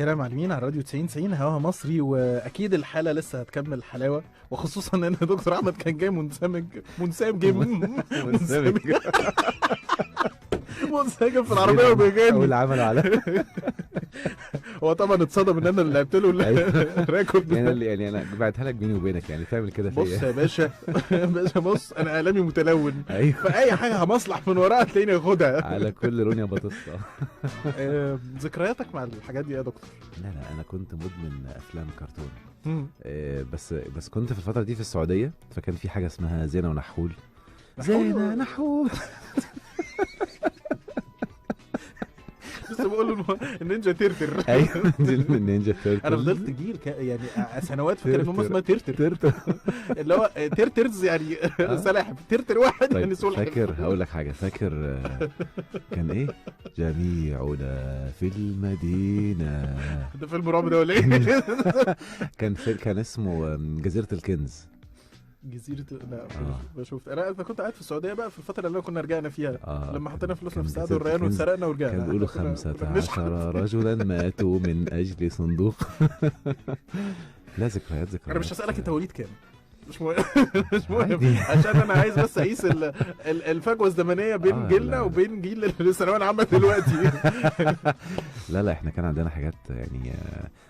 كده معلمين على راديو 90 هواها مصري، واكيد الحاله لسه هتكمل حلاوه، وخصوصا ان دكتور احمد كان جاي منسجم في العربيه وبيغني. اول عمل على هو طبعا اتصدم ان انا اللي لعبت له الريكورد. يعني انا بعتها لك بيني وبينك، يعني تعمل كده فيا. بص يا باشا بص انا اعلامي متلون، ايوه فاي حاجه همصلح من وراها تلاقيني اخدها. على كل لون يا بطاطا. ذكرياتك مع الحاجات دي يا دكتور؟ لا انا كنت مدمن افلام كرتون. مم. بس كنت في الفتره دي في السعوديه، فكان في حاجه اسمها زينه ونحول. زينه نحول. لسه بقول له النينجا ترتر. ايوه دي النينجا تيرتل. انا فضلت جيل يعني سنوات فاكر ان هم اسمها ترتر، تيرتل. اللي هو ترترز يعني سلاحف، ترتر واحد يعني طيب سلحف. فاكر، هقول لك حاجه، فاكر كان ايه؟ جميعنا في المدينه. ده فيلم رعب ده ولا ايه؟ كان اسمه جزيره الكنز. جزيرة لا ما شفت. انا كنت قاعد في السعودية بقى في الفترة اللي كنا رجعنا فيها، لما حطينا فلوسنا في السعد والريان واتسرقنا ورجعنا. كان بيقولوا 15 رجلا ماتوا من اجل صندوق. لا ذكريات. انا مش هسألك انت وليد كام، مش مهم مش مهم، عشان انا عايز بس اقيس الفجوه الزمنيه بين جيلنا وبين جيل الثانويه العامه دلوقتي. لا احنا كان عندنا حاجات يعني.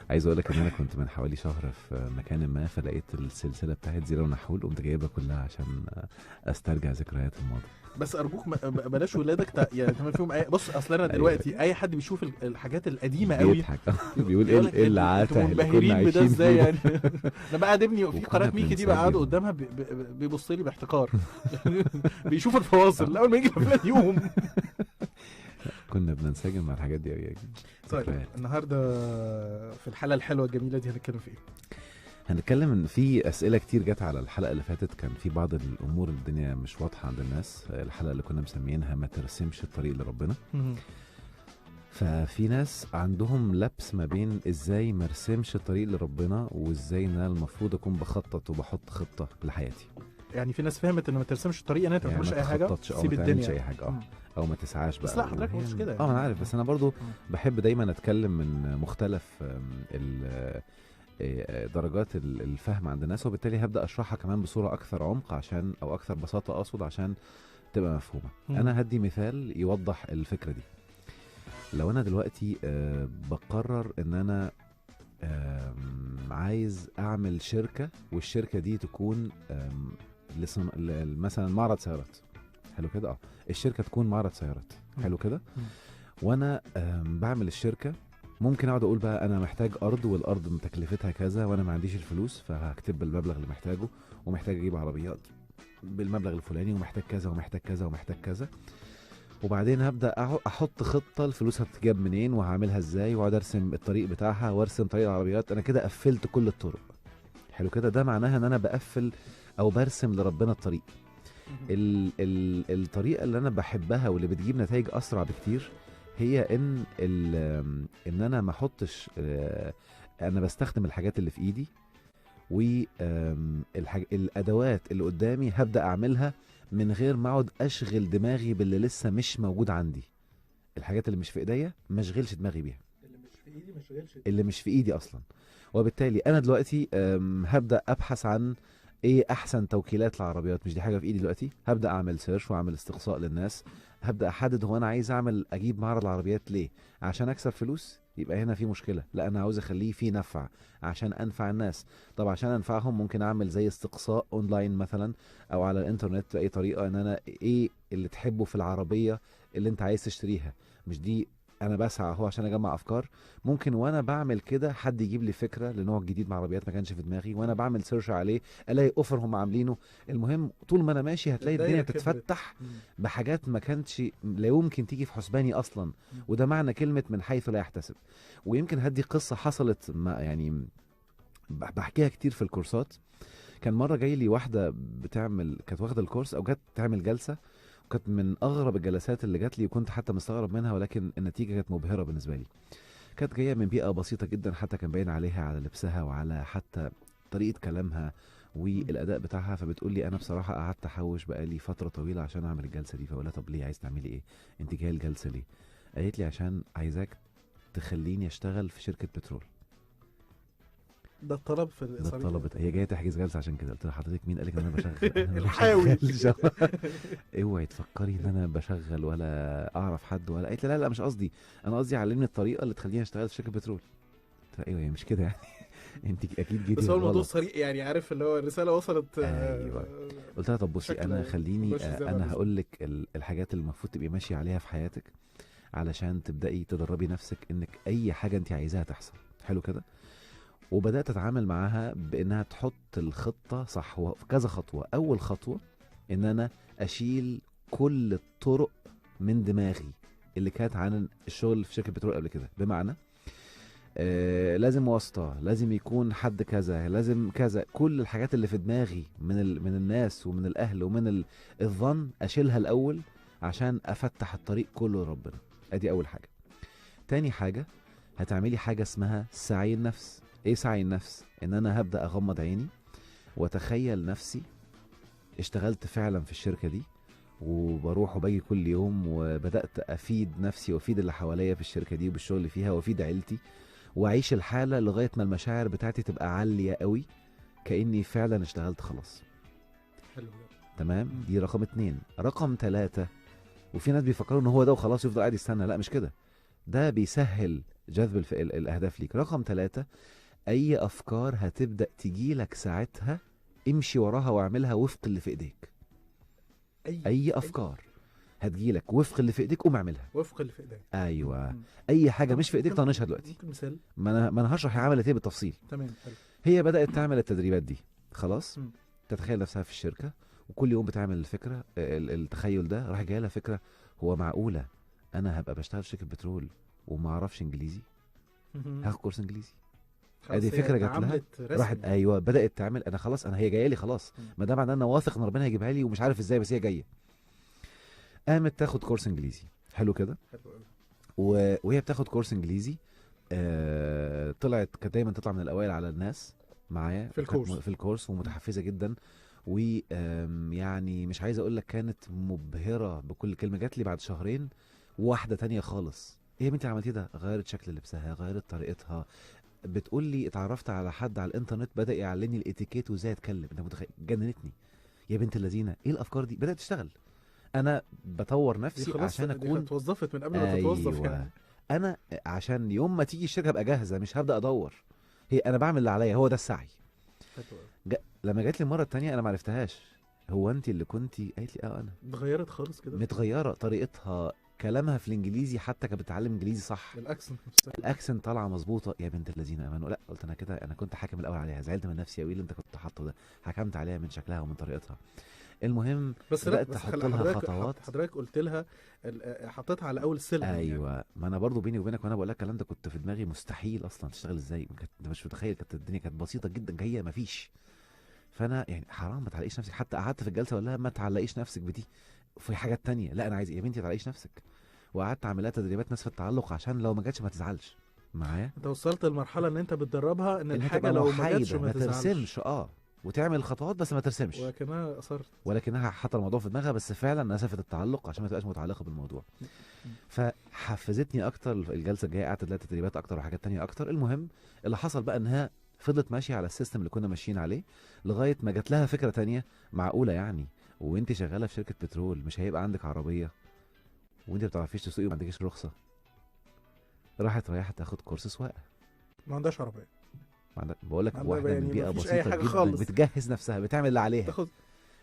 عايز اقول لك ان انا كنت من حوالي شهر في مكان ما، فلقيت السلسله بتاعت زينه ونحول، قمت جايبها كلها عشان استرجع ذكريات الماضي. بس ارجوك بلاش ولادك يعني تعمل فيهم بص اصل انا دلوقتي اي حد بيشوف الحاجات القديمه قوي بيضحك. بيقول ايه اللي عاته اللي كنا منبهرين بده عايشين ازاي فيه. يعني. انا بقى ابني في قناه ميكي دي بقى قاعد بنسجل. قدامها بيبص لي باحتقار. بيشوف الفواصل اول ما يجي الافلام يوم. كنا بننسجم مع الحاجات دي قوي. طيب النهارده في الحلقه الحلوه الجميله دي هنتكلم في ايه؟ هنتكلم ان في اسئله كتير جت على الحلقه اللي فاتت، كان في بعض الامور الدنيا مش واضحه عند الناس. الحلقه اللي كنا مسميينها ما ترسمش الطريق لربنا. ففي ناس عندهم لبس ما بين ازاي ما ارسمش الطريق لربنا، وازاي ان انا المفروض اكون بخطط وبحط خطه لحياتي. يعني في ناس فهمت ان ما ترسمش الطريق ان انت ما تعملش اي حاجه، سيب الدنيا اي حاجه او ما تسعاش بقى. بس لا حضرتك مش كده انا عارف، بس انا برضو بحب دايما اتكلم من مختلف درجات الفهم عند الناس، وبالتالي هبدا اشرحها كمان بصوره اكثر عمق عشان او اكثر بساطه اقصد عشان تبقى مفهومه. انا هدي مثال يوضح الفكره دي. لو انا دلوقتي بقرر ان انا عايز اعمل شركه، والشركه دي تكون مثلا معرض سيارات، حلو كده. الشركه تكون معرض سيارات، حلو كده. وانا بعمل الشركه، ممكن اقعد اقول بقى انا محتاج ارض، والارض تكلفتها كذا، وانا ما عنديش الفلوس، فهكتب بالمبلغ اللي محتاجه، ومحتاج اجيب عربيات بالمبلغ الفلاني، ومحتاج كذا ومحتاج كذا ومحتاج كذا. وبعدين هبدا احط خطه الفلوس هتتجاب منين وهعملها ازاي، واقعد ارسم الطريق بتاعها وارسم طريق العربيات. انا كده قفلت كل الطرق، حلو كده. ده معناها ان انا بقفل او برسم لربنا الطريق. الطريقه اللي انا بحبها واللي بتجيب نتائج اسرع بكتير هي ان انا ما احطش، انا بستخدم الحاجات اللي في ايدي، والادوات اللي قدامي هبدا اعملها من غير ما اقعد اشغل دماغي باللي لسه مش موجود عندي. الحاجات اللي مش في ايديا ما اشغلش دماغي بيها، اللي مش في ايدي اصلا. وبالتالي انا دلوقتي هبدا ابحث عن ايه احسن توكيلات للعربيات. مش دي حاجه في ايدي دلوقتي، هبدا اعمل سيرش واعمل استقصاء للناس. هبدا احدد هو انا عايز اجيب معرض العربيات ليه؟ عشان اكسب فلوس؟ يبقى هنا في مشكله. لا انا عاوز اخليه فيه نفع عشان انفع الناس. طب عشان انفعهم ممكن اعمل زي استقصاء اونلاين مثلا، او على الانترنت باي طريقه، ان انا ايه اللي تحبه في العربيه اللي انت عايز تشتريها. مش دي انا بسعى اهو عشان اجمع افكار. ممكن وانا بعمل كده حد يجيب لي فكره لنوع جديد من العربيات ما كانش في دماغي، وانا بعمل سيرش عليه الاقي اوفر هم عاملينه. المهم طول ما انا ماشي هتلاقي الدنيا بتتفتح بحاجات ما كانتش لا يمكن تيجي في حسباني اصلا. وده معنى كلمه من حيث لا يحتسب. ويمكن هدي قصه حصلت يعني بحكيها كتير في الكورسات. كان مره جاي لي واحده كانت واخده الكورس او جت تعمل جلسه، كانت من اغرب الجلسات اللي جات لي، وكنت حتى مستغرب منها، ولكن النتيجه كانت مبهره بالنسبه لي. كانت جايه من بيئه بسيطه جدا، حتى كان باين عليها على لبسها وعلى حتى طريقه كلامها والاداء بتاعها. فبتقول لي انا بصراحه قعدت احوش بقالي فتره طويله عشان اعمل الجلسه دي. فقولها طب ليه عايز تعملي ايه؟ انت جايه الجلسه ليه؟ قالت لي عشان عايزاك تخليني اشتغل في شركه بترول. ده الطلب في ده الإصابة. الطلب هي جايه تحجز جلسه عشان كده. قلت لها حضرتك مين قالك ان انا بشغل؟ انا ما الحاوي. بشغلش. اوعي تفكري ان انا بشغل ولا اعرف حد ولا. قالت لي لا لا مش قصدي، انا قصدي علمني الطريقه اللي تخليني اشتغل في شركه بترول. قلت لها ايوه هي مش كده يعني. انت اكيد جيتي بس هو الموضوع غلط. صريح يعني، عارف اللي هو الرسالة وصلت. ايوه. قلت لها طب بصي بشكل انا خليني مباشر زي ما انا بيقولوا. هقول لك الحاجات اللي المفروض تبقي ماشيه عليها في حياتك علشان تبداي تدربي نفسك انك اي حاجه انت عايزاها تحصل. حلو كده. وبدات اتعامل معاها بانها تحط الخطه صح في كذا خطوه. اول خطوه ان انا اشيل كل الطرق من دماغي اللي كانت عن الشغل في شركه بترول قبل كده. بمعنى لازم واسطة، لازم يكون حد كذا، لازم كذا. كل الحاجات اللي في دماغي من الناس ومن الاهل ومن الظن اشيلها الاول عشان افتح الطريق كله لربنا. ادي اول حاجة. تاني حاجة هتعملي حاجة اسمها سعي النفس. ايه سعي النفس؟ ان انا هبدأ اغمض عيني واتخيل نفسي اشتغلت فعلا في الشركة دي وبروح وباجي كل يوم وبدأت افيد نفسي وافيد اللي حواليا في الشركة دي وبالشغل فيها وافيد عيلتي، واعيش الحالة لغاية ما المشاعر بتاعتي تبقى عالية قوي كأني فعلا اشتغلت خلاص. حلو. تمام. دي رقم 2. رقم 3، وفي ناس بيفكروا ان هو ده وخلاص يفضل قاعد يستنى. لا مش كده، ده بيسهل جذب الاهداف ليك. رقم 3، اي افكار هتبدأ تجيلك ساعتها امشي وراها واعملها وفق اللي في ايديك. اي افكار هتجيلك وفق اللي في ايديك قوم اعملها وفق اللي في ايديك. ايوه. اي حاجه مش في ايديك طنشها دلوقتي. ممكن مثال؟ ما انا هشرح هي عملت ايه بالتفصيل. تمام. حلو. هي بدات تعمل التدريبات دي خلاص. مم. تتخيل نفسها في الشركه وكل يوم بتعمل الفكره التخيل ده. راح جايه لها فكره، هو معقوله انا هبقى بشتغل في شركه بترول وما اعرفش انجليزي؟ هاخد كورس انجليزي. ادي فكره جات لها. راحت ايوه بدات تعمل. انا خلاص انا هي جايه لي خلاص، ما دام انا واثق ان ربنا هيجيبها لي ومش عارف ازاي بس هي جايه. قامت تاخد كورس انجليزي. حلو كده. وهي بتاخد كورس انجليزي طلعت كانت دايما تطلع من الاوائل على الناس معايا في الكورس ومتحفزه جدا. ويعني مش عايز اقول لك كانت مبهره بكل كلمه. جات لي بعد شهرين واحده تانية خالص. ايه يا بنتي عملتي ده؟ غيرت شكل لبسها، غيرت طريقتها. بتقول لي اتعرفت على حد على الانترنت بدا يعلمني الاتيكيت وازاي اتكلم. انت متخيل؟ جننتني يا بنت اللذينه. ايه الافكار دي؟ بدات تشتغل. انا بطور نفسي عشان اكون اتوظفت من قبل ما تتوظف يعني. انا عشان يوم ما تيجي الشركه ابقى جاهزه، مش هبدا ادور. هي انا بعمل اللي عليا، هو ده السعي. لما جات لي المره الثانيه انا ما عرفتهاش. هو انت اللي كنتي؟ قالت لي انا اتغيرت خالص كده، متغيره طريقتها، كلامها في الانجليزي حتى كانت بتتعلم انجليزي صح. الاكسنت طالعه مظبوطه. يا بنت الذين امنوا. لا قلت انا كده انا كنت حاكم الاول عليها، زعلت من نفسي قوي اللي انت كنت حاطه ده. حكمت عليها من شكلها ومن طريقتها. المهم بس بدات احط لها خطوات. حضرتك قلت لها حطيتها على اول السلم. ايوه يعني. ما انا برضو بيني وبينك وانا بقول لك الكلام ده كنت في دماغي مستحيل اصلا تشتغل ازاي. انت مش متخيل كانت الدنيا كانت بسيطه جدا جايه ما فيش. فانا يعني حرام ما تعلقيش نفسك. حتى قعدت في الجلسه اقول لها ما تعلقيش نفسك بدي في حاجات تانية. لا انا عايز يا بنتي ما تعلقيش نفسك. وقعدت اعمل لها تدريبات نصف التعلق عشان لو ما جاتش ما تزعلش معايا. انت وصلت لمرحله ان انت بتدربها ان الحاجه لو ما جاتش ما ترسمش وتعمل خطوات بس ما ترسمش. ولكنها اثرت، ولكنها حاطه الموضوع في دماغها بس فعلا نسفت التعلق عشان ما تبقاش متعلقه بالموضوع. فحفزتني اكتر الجلسه الجايه. قعدت لها تدريبات اكتر وحاجات تانية اكتر. المهم اللي حصل بقى انها فضلت ماشيه على السيستم اللي كنا ماشيين عليه لغايه ما جات لها فكره تانية. معقوله يعني وانت شغاله في شركه بترول مش هيبقى عندك عربيه وانت ما بتعرفيش تسوقي وما عندكيش رخصه؟ رايحه تاخد كورس سواقه. ما عندهاش عربيه. بقول لك واحده يعني من بيئه بسيطه جدا خالص. بتجهز نفسها بتعمل اللي عليها.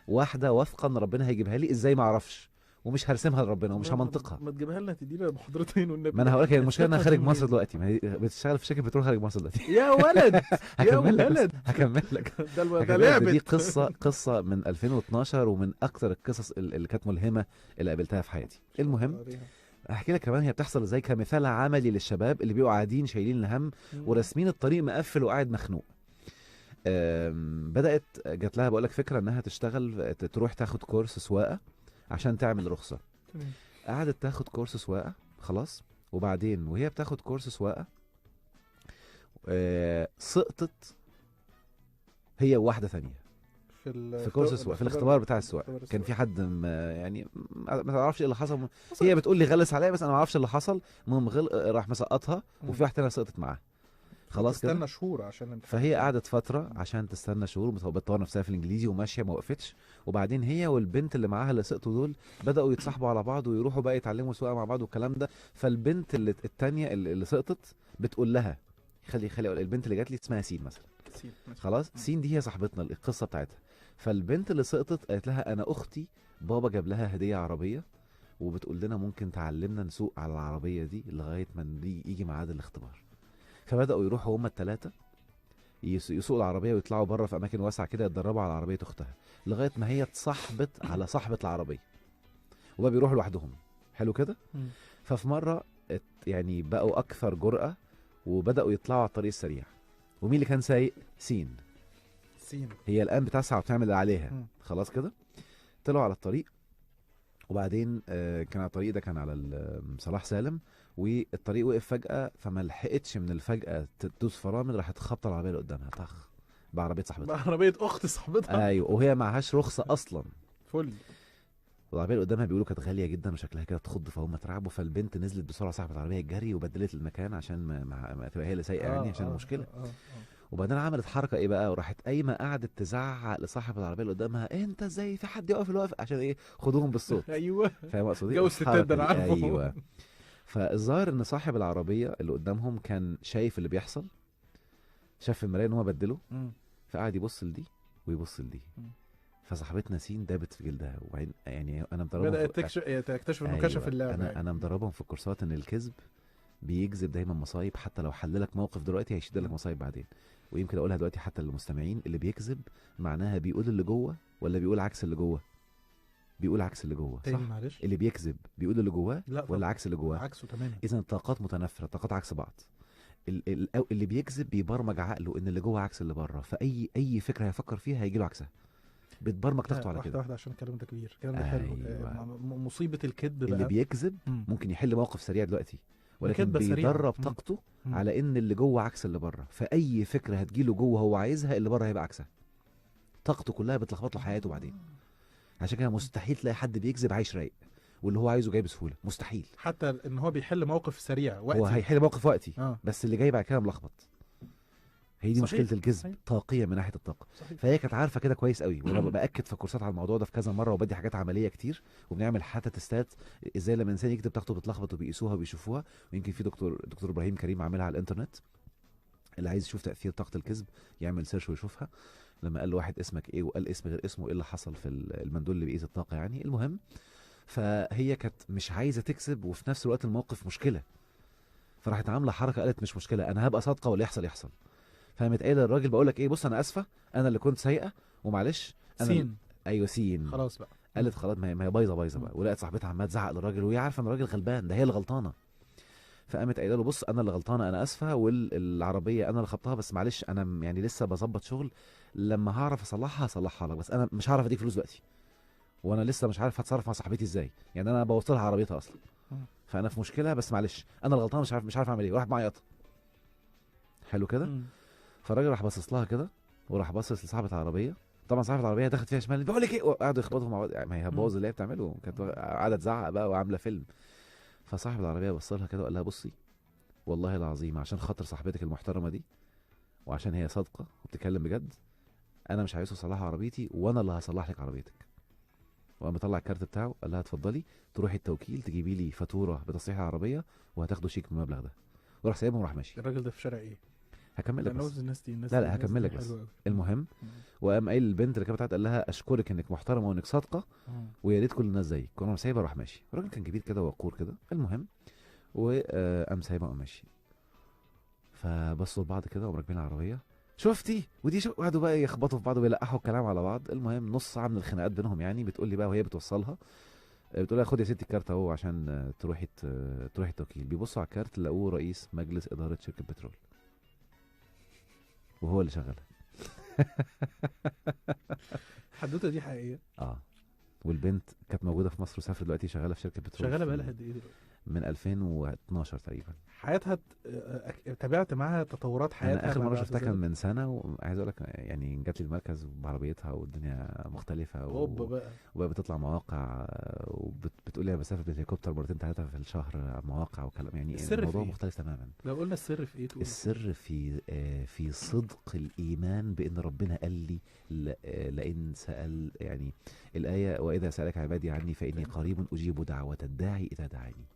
واحده واثقه ان ربنا هيجيبها لي. ازاي ما اعرفش ومش هرسمها لربنا ومش همنطقها. ما تجيبها لنا تدينا محاضرتين والنبي. ما انا هقول لك هي المشكله انها خارج مصر دلوقتي. ما هي بتشتغل في شركه بترول خارج مصر دلوقتي. يا ولد يا ولد هكمل لك. ده لعبه. دي قصه من 2012 ومن اكثر القصص اللي كانت ملهمه اللي قابلتها في حياتي. المهم احكي لك كمان هي بتحصل ازاي كمثال عملي للشباب اللي بيبقوا قاعدين شايلين الهم وراسمين الطريق مقفل وقاعد مخنوق. بدات جات لها بقول لك فكره انها تشتغل تروح تاخد كورس سواقه عشان تعمل رخصه. قعدت تاخد كورس سواقه خلاص. وبعدين وهي بتاخد كورس سواقه سقطت هي وواحده ثانيه في كورس السواقه، في الاختبار بتاع السواقه. كان في حد يعني ما تعرفش ايه اللي حصل. هي بتقول لي غلس عليا بس انا ما اعرفش اللي حصل. المهم راح مسقطها، وفي واحده تانيه سقطت معاها. خلاص كده تستنى شهور عشان فهي قعدت فتره عشان تستنى شهور، بتطور نفسها في الانجليزي وماشيه ما وقفتش. وبعدين هي والبنت اللي معاها اللي سقطوا دول بداوا يتصاحبوا على بعض ويروحوا بقى يتعلموا سواقه مع بعض والكلام ده. فالبنت التانيه اللي سقطت بتقول لها خلي البنت اللي جات لي اسمها سين مثلا. خلاص سين دي هي صاحبتنا القصه بتاعتها. فالبنت اللي سقطت قالت لها انا اختي بابا جاب لها هديه عربيه، وبتقول لنا ممكن تعلمنا نسوق على العربيه دي لغايه ما يجي ميعاد الاختبار. فبداوا يروحوا هما الثلاثه يسوقوا العربيه ويطلعوا بره في اماكن واسعه كده يتدربوا على عربيه اختها لغايه ما هي اتصاحبت على صاحبه العربيه، وبقى بيروحوا لوحدهم. حلو كده. ففي مره يعني بقوا اكثر جرأة وبداوا يطلعوا على الطريق السريع. ومين اللي كان سايق؟ سين. هي الان بتسعى وبتعمل اللي عليها. خلاص كده طلعوا على الطريق. وبعدين كان على الطريق ده كان على صلاح سالم، والطريق وقف فجأة، فما لحقتش من الفجأة تدوس فرامل، راحت خبطة العربية اللي قدامها طخ بعربية صاحبتها. بعربية أخت صاحبتها. أيوة، وهي معهاش رخصة أصلا. فل. والعربية اللي قدامها بيقولوا كانت غالية جدا وشكلها كده تخض، فهم اترعبوا. فالبنت نزلت بسرعة صاحبة العربية الجري وبدلت المكان عشان ما تبقى هي اللي سايقة يعني عشان المشكلة. وبعدين عملت حركه ايه بقى، وراحت قايمه قعدت تزعق لصاحب العربيه اللي قدامها انت ازاي في حد يقف الوقف عشان ايه خدوهم بالصوت. ايوه فاهم اقصد ايه؟ جو الستات ده انا عارفه. ايوه. فالظاهر ان صاحب العربيه اللي قدامهم كان شايف اللي بيحصل، شاف في المرايه ان هم بدلوا، فقعد يبص لدي ويبص لدي. فصاحبتنا سين دابت في جلدها. وبعدين يعني انا مدربهم بدات تكتشف انه كشف اللعبه. انا مدربهم في الكورسات ان الكذب بيجذب دايما مصايب. حتى لو حللك موقف دلوقتي هيشد لك مصايب بعدين. ويمكن اقولها دلوقتي حتى للمستمعين، اللي بيكذب معناها بيقول اللي جوه ولا بيقول عكس اللي جوه؟ بيقول عكس اللي جوه، صح؟ معلش. اللي بيكذب بيقول اللي جواه ولا عكس اللي جواه؟ عكسه تماما. اذا الطاقات متنافره، الطاقات عكس بعض. اللي بيكذب بيبرمج عقله ان اللي جوه عكس اللي بره، فاي فكره هيفكر فيها هيجي له عكسها. بتبرمج طاقته على كده. واحده عشان الكلام ده كبير، الكلام ده حلو. مصيبه الكذب بقى اللي بيكذب ممكن يحل موقف سريع دلوقتي، ولكن بيدرب طاقته على ان اللي جوه عكس اللي بره. فاي فكره هتجيله جوه هو عايزها، اللي بره هيبقى عكسها. طاقته كلها بتلخبط له حياته بعدين. عشان كده مستحيل تلاقي حد بيكذب عايش رايق واللي هو عايزه جاي بسهوله، مستحيل. حتى ان هو بيحل موقف سريع وقتي، هو هيحل موقف وقتي بس اللي جاي بعد كده ملخبط. هي دي مشكله الكذب، طاقيه من ناحيه الطاقه. فهي كانت عارفه كده كويس قوي. وانا باكد في الكورسات على الموضوع ده في كذا مره، وبدي حاجات عمليه كتير، وبنعمل حتى تستات ازاي لما الانسان يكتب طاقته بتلخبط وبيقيسوها وبيشوفوها. ويمكن في دكتور ابراهيم كريم عاملها على الانترنت، اللي عايز يشوف تاثير طاقه الكذب يعمل سيرش ويشوفها. لما قال له واحد اسمك ايه وقال اسم غير اسمه، ايه اللي حصل في المندول اللي بيقيس الطاقه يعني. المهم فهي كانت مش عايزه تكذب وفي نفس الوقت الموقف مشكله، فراحت عامله حركه قالت مش مشكله انا هبقى صادقه واللي يحصل يحصل. فقامت قايله للراجل بقول لك ايه، بص انا اسفه انا اللي كنت سايقه ومعلش انا سين. ايوه سين. خلاص بقى. قالت خلاص ما هي بايظه بقى. ولقت صاحبتها عماله تزعق للراجل وهي عارفه ان الراجل غلبان، ده هي اللي غلطانه. فقامت قايله له بص انا اللي غلطانه انا اسفه، والعربيه انا اللي خبطها بس معلش انا يعني لسه بظبط شغل، لما هعرف اصلحها هصلحها لك، بس انا مش هعرف اديك فلوس دلوقتي، وانا لسه مش عارف هتصرف مع صاحبتي ازاي، يعني انا بوصل لها عربيتها اصلا، فانا في مشكله بس معلش انا الغلطان مش عارف اعمل ايه. وراح معيط. حلو كده. فالراجل راح باصص لها كده وراح باصص لصاحبه العربيه. طبعا صاحبه العربيه دخلت فيها شمال، بقول لك ايه، وقعدوا يخبطوا مع بعض. يعني ما هي هتبوظ اللي هي بتعمله، كانت قاعده تزعق بقى وعامله فيلم. فصاحب العربيه بص لها كده وقال لها بصي والله العظيم عشان خاطر صاحبتك المحترمه دي وعشان هي صادقه وبتتكلم بجد، انا مش عايز اصلح عربيتي وانا اللي هصلح لك عربيتك. وقام مطلع الكارت بتاعه قال لها اتفضلي تروحي التوكيل تجيبي لي فاتوره بتصليح العربيه وهتاخدوا شيك بالمبلغ ده. وراح سايبهم وراح ماشي. الراجل ده في شارع ايه؟ هكمل لك بس. الناس لا هكمل لك بس. المهم وقام قايل للبنت اللي كانت قال لها اشكرك انك محترمه وانك صادقه ويا ريت كل الناس زيك. كنا سايبها وراح ماشي. الراجل كان كبير كده ووقور كده. المهم وقام سايبها وقام ماشي. فبصوا لبعض كده وهم راكبين العربيه، شفتي ودي شو، قعدوا بقى يخبطوا في بعض ويلقحوا الكلام على بعض. المهم نص ساعه من الخناقات بينهم يعني. بتقول لي بقى وهي بتوصلها بتقول لها خد يا ستي الكارت اهو عشان تروحي التوكيل. بيبصوا على الكارت لقوه رئيس مجلس اداره شركه بترول وهو اللي شغالها. الحدوته دي حقيقيه. والبنت كانت موجوده في مصر وسافرت دلوقتي شغاله في شركه بترول شغاله بقالها قد ايه دلوقتي؟ من 2012 تقريبا. حياتها تابعت معاها تطورات حياتها انا اخر مره بعد شفتها كان ذلك؟ من سنه، وعايز اقول لك يعني جات لي المركز بعربيتها والدنيا مختلفه اوب بقى. وبقى بتطلع مواقع، وبتقول لي انا بسافر بالهليكوبتر مرتين ثلاثه في الشهر مواقع وكلام، يعني السر في الموضوع إيه؟ مختلف تماما. لو قلنا السر في ايه تقول؟ السر في صدق الايمان بان ربنا قال لي لئن سال، يعني الايه واذا سالك عبادي عني فاني قريب اجيب دعوه الداعي اذا دعاني.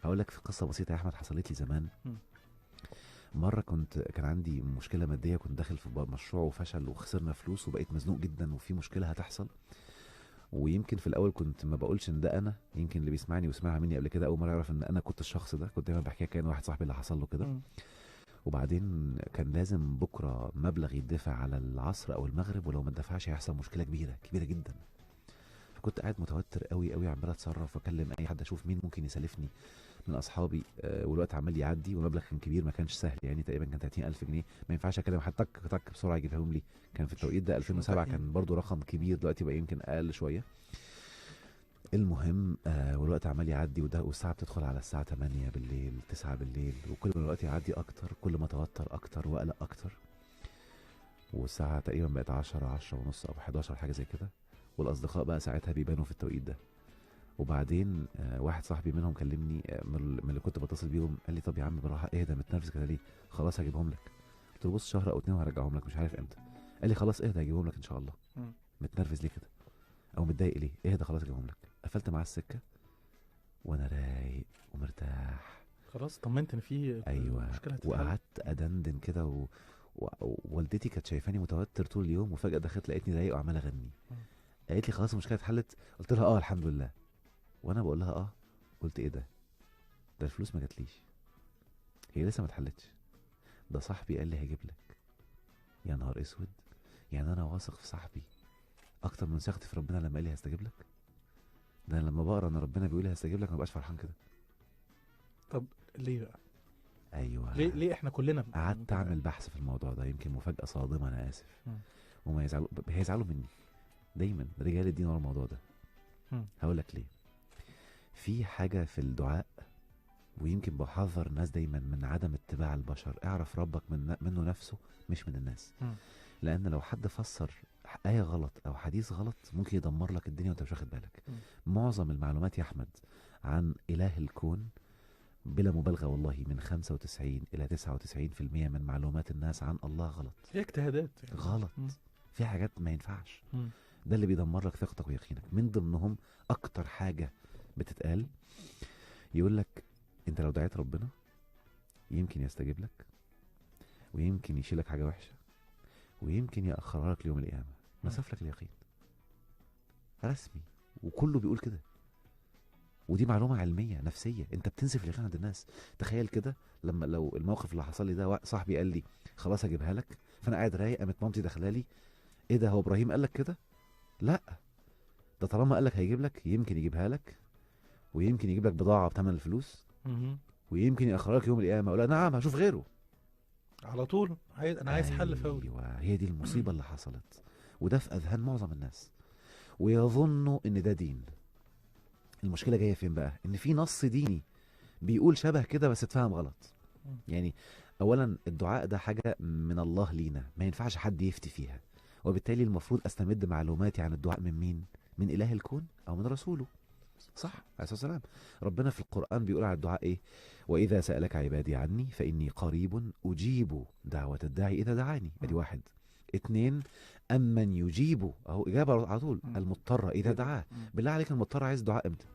هقول لك في قصه بسيطه يا احمد حصلت لي زمان. مره كان عندي مشكله ماديه، كنت داخل في مشروع وفشل وخسرنا فلوس وبقيت مزنوق جدا وفي مشكله هتحصل. ويمكن في الاول كنت ما بقولش ان ده انا، يمكن اللي بيسمعني وسمعها مني قبل كده اول مره يعرف ان انا كنت الشخص ده. كنت دايما بحكيها كان واحد صاحبي اللي حصل له كده. وبعدين كان لازم بكره مبلغ يدفع على العصر او المغرب، ولو ما اتدفعش هيحصل مشكله كبيره كبيره جدا. فكنت قاعد متوتر قوي قوي، عمال اتصرف واكلم اي حد اشوف مين ممكن يسلفني من اصحابي. والوقت عمال يعدي والمبلغ كان كبير، ما كانش سهل، يعني تقريبا كان 30,000 جنيه. ما ينفعش اكلم حد تك تك بسرعه يجيبهم لي. كان في التوقيت ده 2007 كان برضو رقم كبير، دلوقتي بقى يمكن اقل شويه. المهم والوقت عمال يعدي، والساعه بتدخل على الساعه 8 بالليل 9 بالليل، وكل ما الوقت يعدي اكتر كل ما اتوتر اكتر واقلق اكتر. والساعه تقريبا بقت 10 ونص او 11 حاجه زي كده. والاصدقاء بقى ساعتها بيبانوا في التوقيت ده. وبعدين واحد صاحبي منهم كلمني من اللي كنت بتصل بيهم، قال لي طب يا عم بالراحه اهدى متنرفز كده ليه؟ خلاص هجيبهم لك. قلت له بص شهر او 2 وهرجعهم لك، مش عارف امتى. قال لي خلاص اهدى هجيبهم لك ان شاء الله. متنرفز ليه كده؟ او متضايق ليه؟ اهدى خلاص هجيبهم لك. قفلت معاه السكه وانا رايق ومرتاح. خلاص طمنت ان في ايوه. مشكله هتتحل. وقعدت ادندن كده ووالدتي كانت شايفاني متوتر طول اليوم، وفجاه دخلت لقيتني رايق وعمال اغني. قالت لي خلاص المشكله اتحلت؟ قلت لها اه الحمد لله. وانا بقول لها اه قلت ايه ده الفلوس ما جاتليش، هي لسه ما اتحلتش، ده صاحبي قال لي هجيب لك. يا نهار اسود، يعني انا واثق في صاحبي اكتر من ثقتي في ربنا لما قال لي هستجيب لك. ده أنا لما بقرا ان ربنا بيقول لي هستجيب لك ما بقاش فرحان كده. طب ليه بقى؟ ايوه ليه احنا كلنا قعدت اعمل بحث في الموضوع ده، يمكن مفاجاه صادمه انا اسف. وما هيزعلوا مني دايما رجال الدين ورا الموضوع ده. هقول لك ليه. في حاجه في الدعاء، ويمكن بحذر الناس دايما من عدم اتباع البشر. اعرف ربك منه نفسه مش من الناس. لان لو حد فسر آية غلط او حديث غلط ممكن يدمر لك الدنيا وانت مش واخد بالك. معظم المعلومات يا احمد عن اله الكون بلا مبالغة والله من 95 الى 99% من معلومات الناس عن الله غلط. هي اجتهادات يعني. غلط. في حاجات ما ينفعش. ده اللي بيدمر لك ثقتك ويقينك. من ضمنهم اكتر حاجة بتتقال يقول لك انت لو دعيت ربنا يمكن يستجيب لك، ويمكن يشيلك حاجة وحشة، ويمكن يأخرها لك ليوم القيامة. مسافة لك اليقين رسمي، وكله بيقول كده. ودي معلومة علمية نفسية، انت بتنسف اليقين عند الناس. تخيل كده لما لو الموقف اللي حصل لي ده صاحبي قال لي خلاص هجيبها لك، فانا قاعد رايق، قامت مامتي داخله لي ايه ده هو ابراهيم قال لك كده؟ لا، ده طالما قال لك هيجيب لك يمكن يجيبها لك، ويمكن يجيب لك بضاعة بثمن الفلوس، ويمكن يأخرها لك يوم القيامة. ولا نعم هشوف غيره على طول. انا عايز حل فوري. ايوه هي دي المصيبة اللي حصلت، وده في اذهان معظم الناس، ويظنوا ان ده دين. المشكلة جاية فين بقى؟ ان في نص ديني بيقول شبه كده بس اتفهم غلط. يعني اولا الدعاء ده حاجة من الله لينا، ما ينفعش حد يفتي فيها، وبالتالي المفروض استمد معلوماتي عن الدعاء من مين؟ من اله الكون او من رسوله. صح عليه الصلاة والسلام. ربنا في القرآن بيقول على الدعاء ايه؟ واذا سألك عبادي عني فاني قريب اجيب دعوة الداعي اذا دعاني. ادي واحد. 2 امن يجيب، اهو اجابة على طول. المضطر اذا دعاه. بالله عليك المضطر عايز دعاء امتى؟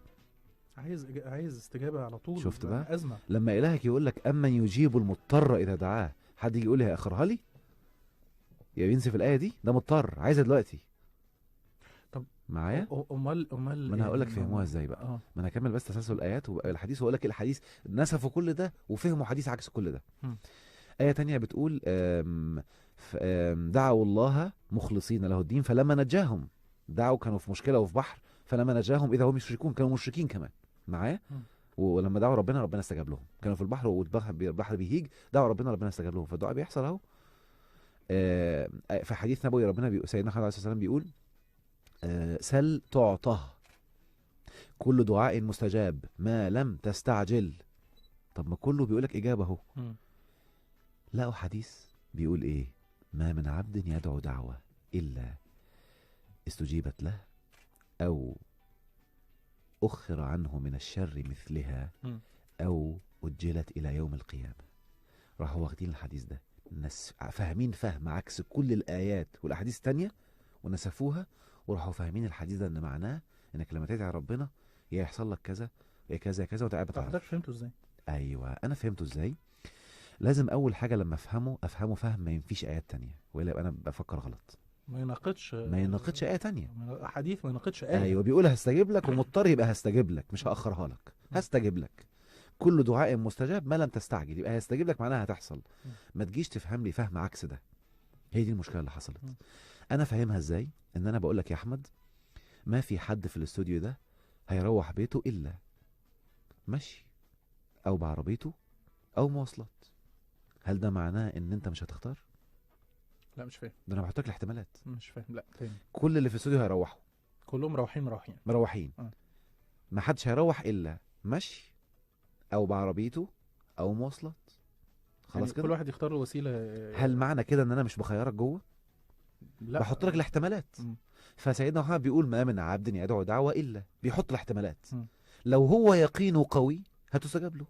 عايز استجابة على طول. شفت بقى؟ أزمة. لما إلهك يقول لك أمن يجيب المضطر إذا دعاه، حد يجي يقول لي هيأخرها لي؟ يا بينسف الآية دي، ده مضطر عايزها دلوقتي. طب معايا؟ امال ما انا هقول لك فهموها ازاي بقى. ما انا هكمل بس تسلسل الايات والحديث، واقول لك الحديث نسفوا كل ده وفهموا حديث عكس كل ده. آية تانية بتقول دعوا الله مخلصين له الدين فلما نجاهم. دعوا كانوا في مشكلة وفي بحر، فلما نجاهم إذا هم يشركون، كانوا مشركين كمان. معايا؟ ولما دعوا ربنا استجاب لهم. كانوا في البحر والبحر بيهيج، دعوا ربنا استجاب لهم. فالدعاء بيحصل اهو. في حديث نبوي ربنا سيدنا محمد عليه الصلاة والسلام بيقول سل تعطه. كل دعاء مستجاب ما لم تستعجل. طب ما كله بيقولك إجابة اهو. لقوا حديث بيقول إيه؟ ما من عبد يدعو دعوة إلا استجيبت له أو أخر عنه من الشر مثلها أو أجلت إلى يوم القيامة. راحوا واخدين الحديث ده الناس فاهمين فهم عكس كل الآيات والأحاديث التانية ونسفوها، وراحوا فاهمين الحديث ده إن معناه إنك لما تدعي ربنا يا يحصل لك كذا يا كذا كذا وأنت قاعد بتعرف. حضرتك فهمته ازاي؟ أيوه أنا فهمته ازاي. لازم أول حاجة لما أفهمه فهم ما ينفيش آيات تانية، وإلا يبقى أنا بفكر غلط. ما يناقضش آية تانية. حديث، ما يناقضش آية. أيوه بيقول هستجيب لك ومضطر يبقى هستجيب لك، مش هأخرها لك، هستجيب لك. كل دعاء مستجاب ما لم تستعجل، يبقى هيستجيب لك معناها هتحصل. ما تجيش تفهم لي فهم عكس ده. هي دي المشكله اللي حصلت. انا فاهمها ازاي؟ ان انا بقول لك يا احمد ما في حد في الاستوديو ده هيروح بيته الا مشي او بعربيته او مواصلات. هل ده معناه ان انت مش هتختار؟ لا مش فاهم. ده انا بحط لك الاحتمالات. مش فاهم. لا فاهم. كل اللي في الاستوديو هيروحوا، كلهم مروحين. مروحين. ما حدش هيروح الا مشي او بعربيته او مواصلات. خلاص يعني كده كل واحد يختار له وسيله. هل معنى كده ان انا مش بخيرك جوه؟ لا بحط لك الاحتمالات. فسيدنا محمد بيقول ما من عبد يدعو دعوة إلا، بيحط الاحتمالات. لو هو يقينه قوي هتستجاب له.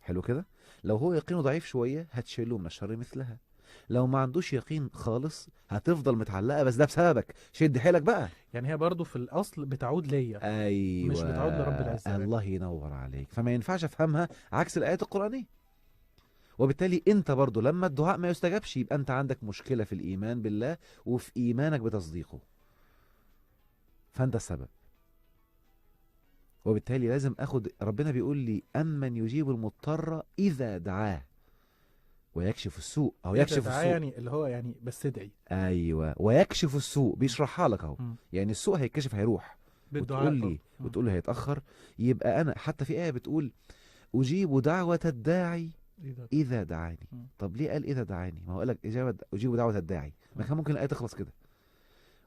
حلو كده. لو هو يقينه ضعيف شوية هتشيله من الشر مثلها. لو ما عندوش يقين خالص هتفضل متعلقة، بس ده بسببك، شد حيلك بقى. يعني هي برضو في الأصل بتعود ليا. أيوة مش بتعود لرب العزة. الله ينور عليك. فما ينفعش أفهمها عكس الآيات القرآنية. وبالتالي انت برضو لما الدعاء ما يستجابش يبقى انت عندك مشكلة في الإيمان بالله وفي إيمانك بتصديقه، فانت السبب. وبالتالي لازم اخد، ربنا بيقول لي أمن يجيب المضطر إذا دعاه ويكشف السوء أو يكشف السوء. يعني اللي هو يعني بس ادعي. أيوة ويكشف السوء بيشرحها لك اهو. يعني السوء هيكشف هيروح بالدعاء. وتقول لي هيتأخر. يبقى أنا حتى في آية بتقول أجيب دعوة الداعي إذا دعاني. طب ليه قال إذا دعاني؟ ما هو قال لك أجيب دعوة الداعي، ما كان ممكن الآية تخلص كده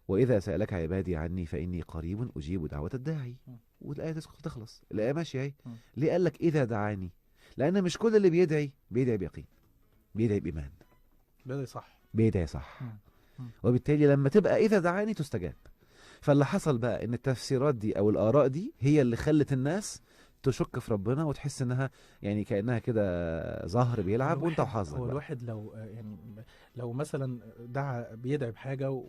وإذا سألك عبادي عني فإني قريب أجيب دعوة الداعي، والآية تخلص. الآية ماشية اهي. ليه قال لك إذا دعاني؟ لأن مش كل اللي بيدعي بيقين، بيدعي بإيمان، بيدعي صح. وبالتالي لما تبقى إذا دعاني تستجاب. فاللي حصل بقى إن التفسيرات دي أو الآراء دي هي اللي خلت الناس تشك في ربنا وتحس انها يعني كانها كده زهر بيلعب وانت وحظك. هو الواحد لو يعني لو مثلا بيدعي بحاجه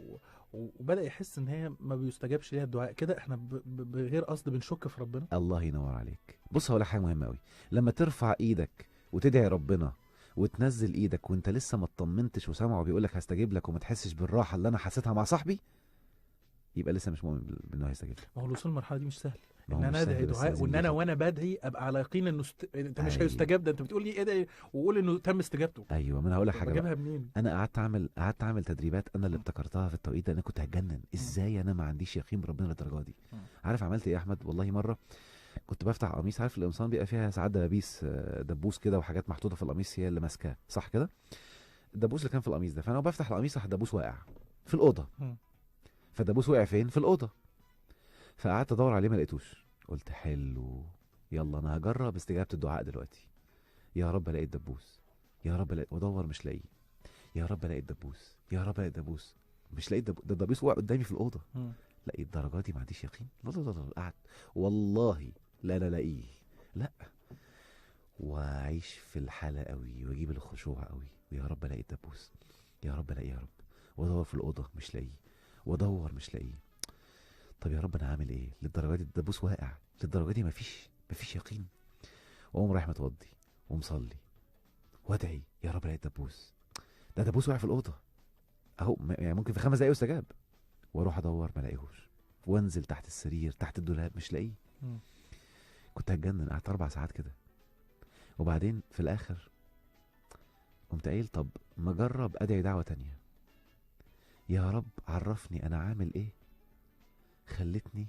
وبدا يحس ان هي ما بيستجابش ليها الدعاء كده، احنا بغير قصد بنشك في ربنا. الله ينور عليك. بص هقول لك حاجه مهمه قوي. لما ترفع ايدك وتدعي ربنا وتنزل ايدك وانت لسه ما اطمنتش وسامعه بيقول لك هستجيب لك وما تحسش بالراحه اللي انا حسيتها مع صاحبي، يبقى لسه مش مؤمن بانه هيستجيب لك. ما هو الوصول للمرحله دي مش سهل. ان انا ادعي دعاء وان انا وانا بدعي ابقى على يقين انه انت مش هيستجاب. ده انت بتقول لي ادعي وقول انه تم استجابته. ايوه ما انا هقول لك حاجه بجيبها منين؟ انا قعدت اعمل تدريبات انا اللي ابتكرتها في التوقيت ده. انا كنت هتجنن ازاي انا ما عنديش يقين بربنا للدرجه دي. عارف عملت ايه يا احمد؟ والله مره كنت بفتح قميص، عارف القمصان بيبقى فيها ساعات دبوس كده وحاجات محطوطه في القميص هي اللي ماسكاه صح كده. الدبوس اللي كان في القميص ده، فانا بفتح القميص راح الدبوس واقع في الاوضه. فالدبوس وقع فين؟ في الاوضه. فقعدت ادور عليه ما لقيتوش. قلت حلو، يلا انا هجرب استجابه الدعاء دلوقتي. يا رب الاقي الدبوس، يا رب الاقي، وادور مش لاقيه. يا رب الاقي الدبوس، يا رب الاقي الدبوس، مش لاقي ده الدبوس وقع قدامي في الاوضه. لا الدرجه دي ما عنديش يقين. لا لا لا قعدت والله لا لاقيه لا، واعيش في الحاله قوي واجيب الخشوع قوي ويا رب الاقي الدبوس، يا رب الاقي، يا رب. وادور في الاوضه مش لاقيه، وادور مش لاقيه. طب يا رب انا هعمل ايه للدرجه دي؟ الدبوس واقع للدرجه دي، مفيش يقين. واقوم رايح متوضي ومصلي وادعي يا رب الاقي الدبوس. ده دبوس واقع في الاوضه اهو، يعني ممكن في 5 دقايق يستجاب. واروح ادور ما الاقيهوش، وانزل تحت السرير تحت الدولاب مش لاقيه. كنت هتجنن. قعدت 4 ساعات كده. وبعدين في الاخر قمت قايل طب ما اجرب ادعي دعوه تانية. يا رب عرفني انا عامل ايه خلتني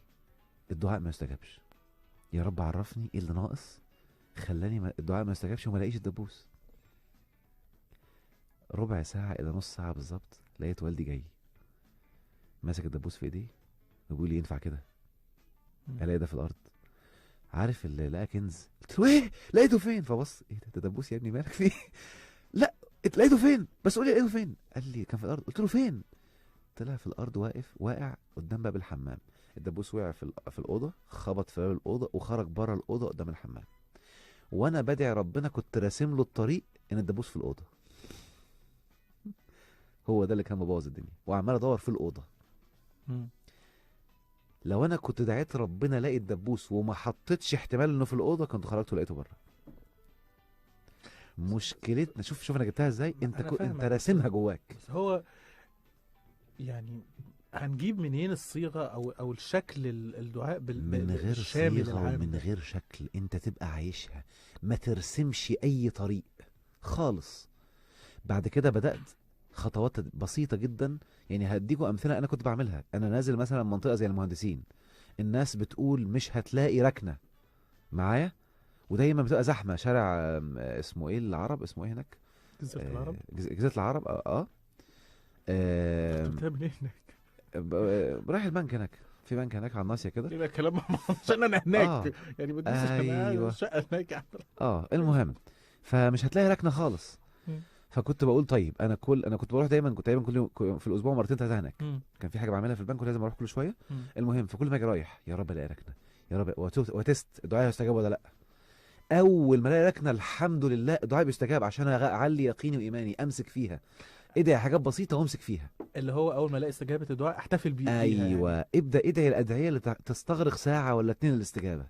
الدعاء ما يستجابش. يا رب عرفني ايه اللي ناقص خلاني الدعاء ما يستجابش وما الاقيش الدبوس. ربع ساعة الى نص ساعة بالظبط لقيت والدي جاي ماسك الدبوس في ايديه وبيقول لي ينفع كده؟ الاقي ده في الارض. عارف اللي لقى كنز؟ قلت له ايه لقيته فين؟ فبص، ايه ده دبوس يا ابني مالك فيه؟ لا لقيته فين؟ بس قول لي لقيته فين. قال لي كان في الارض. قلت له فين؟ طلع في الارض واقع قدام باب الحمام. الدبوس وقع في الاوضه، خبط في باب الاوضه وخرج بره الاوضه قدام الحمام. وانا بدعي ربنا كنت راسم له الطريق ان الدبوس في الاوضه. هو ده اللي كان مبوظ الدنيا، وعمال ادور في الاوضه. لو انا كنت دعيت ربنا الاقي الدبوس وما حطيتش احتمال انه في الاوضه، كنت خرجت ولقيته بره. مشكلتنا شوف انا جبتها ازاي. انت راسمها جواك. بس هو يعني هنجيب منين الصيغه او الشكل الدعاء من غير الشامل صيغه ومن غير شكل، انت تبقى عايشها، ما ترسمش اي طريق خالص. بعد كده بدات خطوات بسيطه جدا. يعني هديكوا امثله انا كنت بعملها. انا نازل مثلا منطقه زي المهندسين، الناس بتقول مش هتلاقي ركنه معايا، ودايما بتبقى زحمه. شارع اسمه ايه العرب، اسمه ايه هناك؟ جزيره العرب. جزيره العرب. بتعمل ايه هناك؟ رايح البنك هناك، في بنك هناك على الناصيه كده. يبقى كلام عشان انا هناك. يعني بدوس ايوه شقه هناك. المهم، فمش هتلاقي ركنه خالص. فكنت بقول طيب انا كنت بروح دايما، كل يوم في الاسبوع مرتين 3 هناك. كان في حاجه بعملها في البنك ولازم اروح كل شويه. المهم، فكل ما اجي رايح يا رب الاقي ركنه، يا رب، وتست الدعاء هيستجاب ولا لا. اول ما الاقي ركنه الحمد لله الدعاء بيستجاب، عشان اعلي يقيني وايماني امسك فيها. ادعي حاجات بسيطه وامسك فيها. اللي هو اول ما الاقي استجابه الدعاء احتفل بيها. ايوه يعني. ابدا ادعي الادعيه اللي تستغرق ساعه ولا 2 الاستجابه.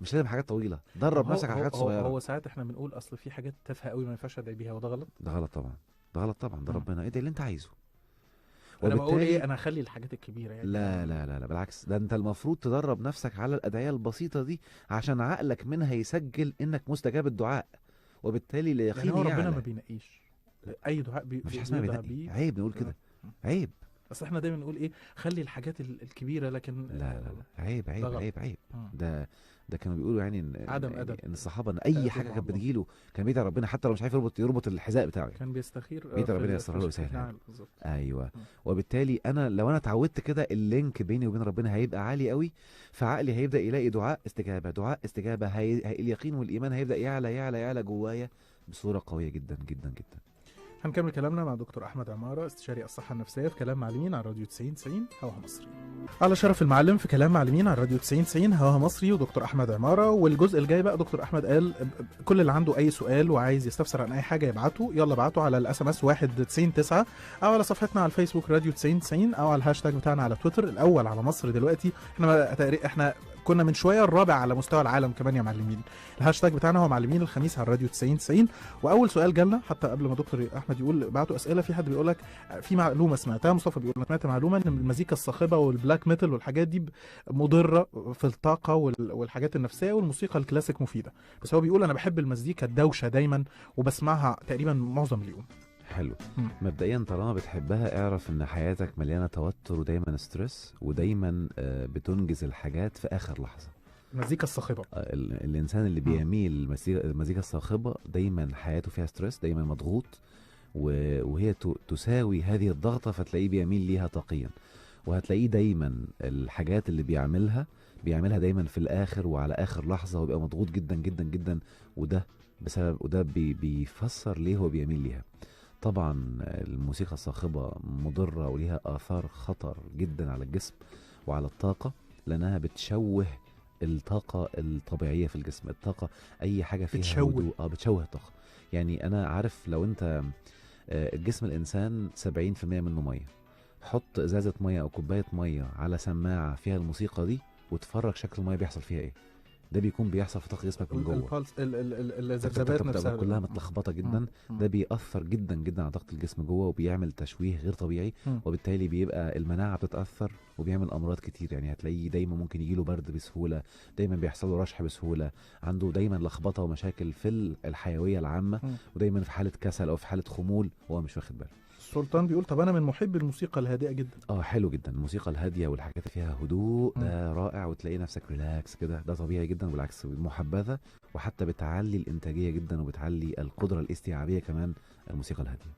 مش لازم حاجات طويله، درب نفسك على حاجات صغيره. هو ساعات احنا بنقول اصل في حاجات تافهه قوي ما ينفعش ادعي بيها، وده غلط. ده غلط طبعا. ده ربنا ادعي اللي انت عايزه. انا بقول ايه، انا هخلي الحاجات الكبيره يعني. لا بالعكس، ده انت المفروض تدرب نفسك على الادعيه البسيطه دي، عشان عقلك منها يسجل انك مستجاب الدعاء، وبالتالي اليقين يعني هو ربنا ما بينقيش اي دعاء مفيش حاجه اسمها بينقي. عيب نقول كده، عيب. اصل احنا دايما نقول ايه، خلي الحاجات الكبيره، لكن لا عيب. ده كانوا بيقولوا يعني ان عدم ادب، ان الصحابه ان اي حاجه كانت بتجيله كان بيدعي ربنا، حتى لو مش عارف يربط الحذاء بتاعه، كان بيستخير بيدعي ربنا ييسرها له ويسهلها. نعم بالظبط. ايوه. وبالتالي لو انا اتعودت كده، اللينك بيني وبين ربنا هيبقى عالي قوي، فعقلي هيبدا يلاقي دعاء استجابه. اليقين والايمان هيبدا يعلى جوايا بصوره قويه جدا جدا جدا. هنكمل كلامنا مع دكتور احمد عماره، استشاري الصحه النفسيه، في كلام معلمين على راديو 90 هواها مصري. على شرف المعلم في كلام معلمين على راديو 90 هواها مصري، ودكتور احمد عماره. والجزء الجاي بقى دكتور احمد قال كل اللي عنده اي سؤال وعايز يستفسر عن اي حاجه يبعته، يلا ابعته على الاس ام اس 1909 او على صفحتنا على الفيسبوك راديو 90 او على الهاشتاج بتاعنا على تويتر الاول على مصر دلوقتي. احنا كنا من شويه الرابع على مستوى العالم كمان يا معلمين. الهاشتاج بتاعنا هو معلمين الخميس على الراديو 90. واول سؤال جالنا حتى قبل ما دكتور احمد يقول بعتوا اسئله، في حد بيقول لك في معلومه سمعتها، مصطفى بيقول انا سمعت معلومه ان المزيكا الصاخبه والبلاك ميتال والحاجات دي مضره في الطاقه والحاجات النفسيه، والموسيقى الكلاسيك مفيده. بس هو بيقول انا بحب المزيكا الدوشه دايما وبسمعها تقريبا معظم اليوم. حلو. مبدئيا طالما بتحبها اعرف ان حياتك مليانه توتر ودايما ستريس، ودايما بتنجز الحاجات في اخر لحظه. المزيكا الصاخبه، الانسان اللي بيميل المزيكا الصاخبه دايما حياته فيها ستريس، دايما مضغوط، وهي تساوي هذه الضغطه، فتلاقيه بيميل ليها طاقيا. وهتلاقيه دايما الحاجات اللي بيعملها دايما في الاخر وعلى اخر لحظه، ويبقى مضغوط جدا جدا جدا. وده بيفسر ليه هو بيميل ليها. طبعا الموسيقى الصاخبة مضرة وليها آثار خطر جدا على الجسم وعلى الطاقة، لأنها بتشوه الطاقة الطبيعية في الجسم. الطاقة أي حاجة فيها هدوء بتشوه الطاقة. يعني أنا عارف لو أنت الجسم الإنسان 70% منه مية، حط إزازة مية أو كوباية مية على سماعة فيها الموسيقى دي وتفرج شكل المية بيحصل فيها إيه. ده بيكون بيحصل في طاقة جسمك من جوه، الذبذبات نفسها كلها متلخبطه جدا. ده بيأثر جدا جدا على طاقة الجسم جوه، وبيعمل تشويه غير طبيعي، وبالتالي بيبقى المناعة بتتأثر وبيعمل أمراض كتير. يعني هتلاقيه دايما ممكن يجيله برد بسهولة، دايما بيحصل له رشح بسهولة، عنده دايما لخبطة ومشاكل في الحيوية العامة، ودايما في حالة كسل أو في حالة خمول وهو مش واخد باله. سلطان بيقول طب انا من محب الموسيقى الهادئه جدا. حلو جدا. الموسيقى الهاديه والحاجات اللي فيها هدوء ده رائع، وتلاقي نفسك ريلاكس كده، ده طبيعي جدا، بالعكس محبذه، وحتى بتعلي الانتاجيه جدا وبتعلي القدره الاستيعابيه كمان الموسيقى الهاديه.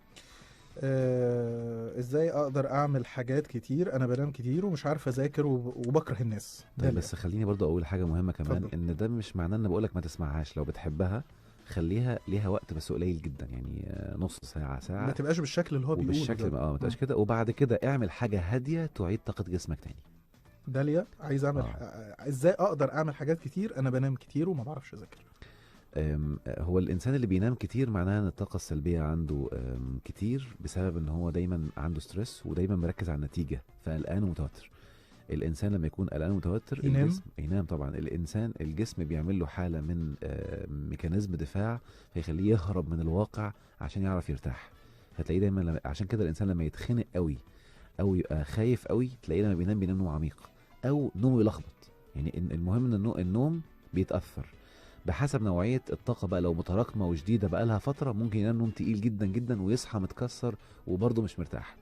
ازاي اقدر اعمل حاجات كتير، انا بنام كتير ومش عارف اذاكر وبكره الناس. طيب بس خليني برضو اقول حاجه مهمه كمان، اتفضل. ان ده مش معناه ان بقولك ما تسمعهاش. لو بتحبها خليها ليها وقت بس قليل جدا، يعني نص ساعه ما ساعه. تبقاش بالشكل اللي هو بيقوله وبالشكل ده. ما تبقاش كده. وبعد كده اعمل حاجه هاديه تعيد طاقه جسمك تاني. داليا عايز اعمل اه ازاي اقدر اعمل حاجات كتير، انا بنام كتير وما بعرفش اذاكر. هو الانسان اللي بينام كتير معناه ان الطاقه السلبيه عنده كتير، بسبب ان هو دايما عنده ستريس ودايما مركز على النتيجه، فقلقان ومتوتر. الانسان لما يكون قلقان ومتوتر ينام. الجسم ينام طبعا. الانسان الجسم بيعمل له حاله من ميكانيزم دفاع، فيخليه يهرب من الواقع عشان يعرف يرتاح. فتلاقيه دايما عشان كده الانسان لما يتخنق قوي او يبقى خايف قوي، تلاقيه لما بينام نوم عميق او نومه يلخبط. يعني المهم ان النوم بيتاثر بحسب نوعيه الطاقه بقى. لو متراكمه وشديده بقى لها فتره، ممكن ينام نوم تقيل جدا جدا ويصحى متكسر وبرضه مش مرتاح.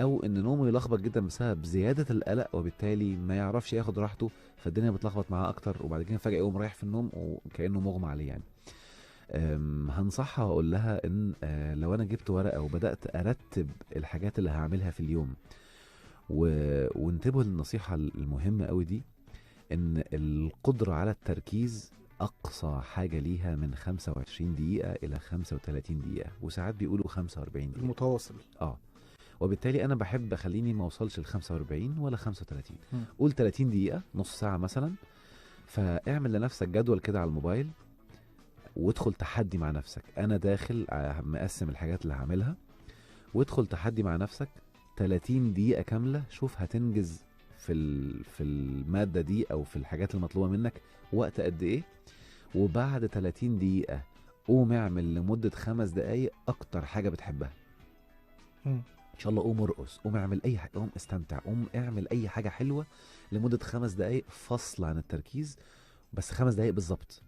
او ان نومه يلخبط جدا بسبب زياده القلق، وبالتالي ما يعرفش ياخد راحته، فالدنيا بتلخبط معاه اكتر، وبعد كده فجاه يقوم رايح في النوم وكانه مغمى عليه يعني. هنصحها واقول لها ان لو انا جبت ورقه وبدات ارتب الحاجات اللي هعملها في اليوم، وانتبهوا للنصيحه المهمه قوي دي، ان القدره على التركيز اقصى حاجه ليها من 25 دقيقه الى 35 دقيقه، وساعات بيقولوا 45 دقيقه المتواصل. اه. وبالتالي انا بحب اخليني ما اوصلش ل 45 ولا 35. مم. قول 30 دقيقه، نص ساعه مثلا. فاعمل لنفسك جدول كده على الموبايل، وادخل تحدي مع نفسك. انا داخل مقسم الحاجات اللي هعملها، وادخل تحدي مع نفسك 30 دقيقه كامله. شوف هتنجز في الماده دي او في الحاجات المطلوبه منك وقت قد ايه. وبعد 30 دقيقه قوم اعمل لمده 5 دقايق اكتر حاجه بتحبها. مم. ان شاء الله قوم ارقص، قوم اعمل اي حاجه، قوم استمتع، قوم اعمل اي حاجه حلوه لمده 5 دقايق فصل عن التركيز، بس 5 دقايق بالظبط.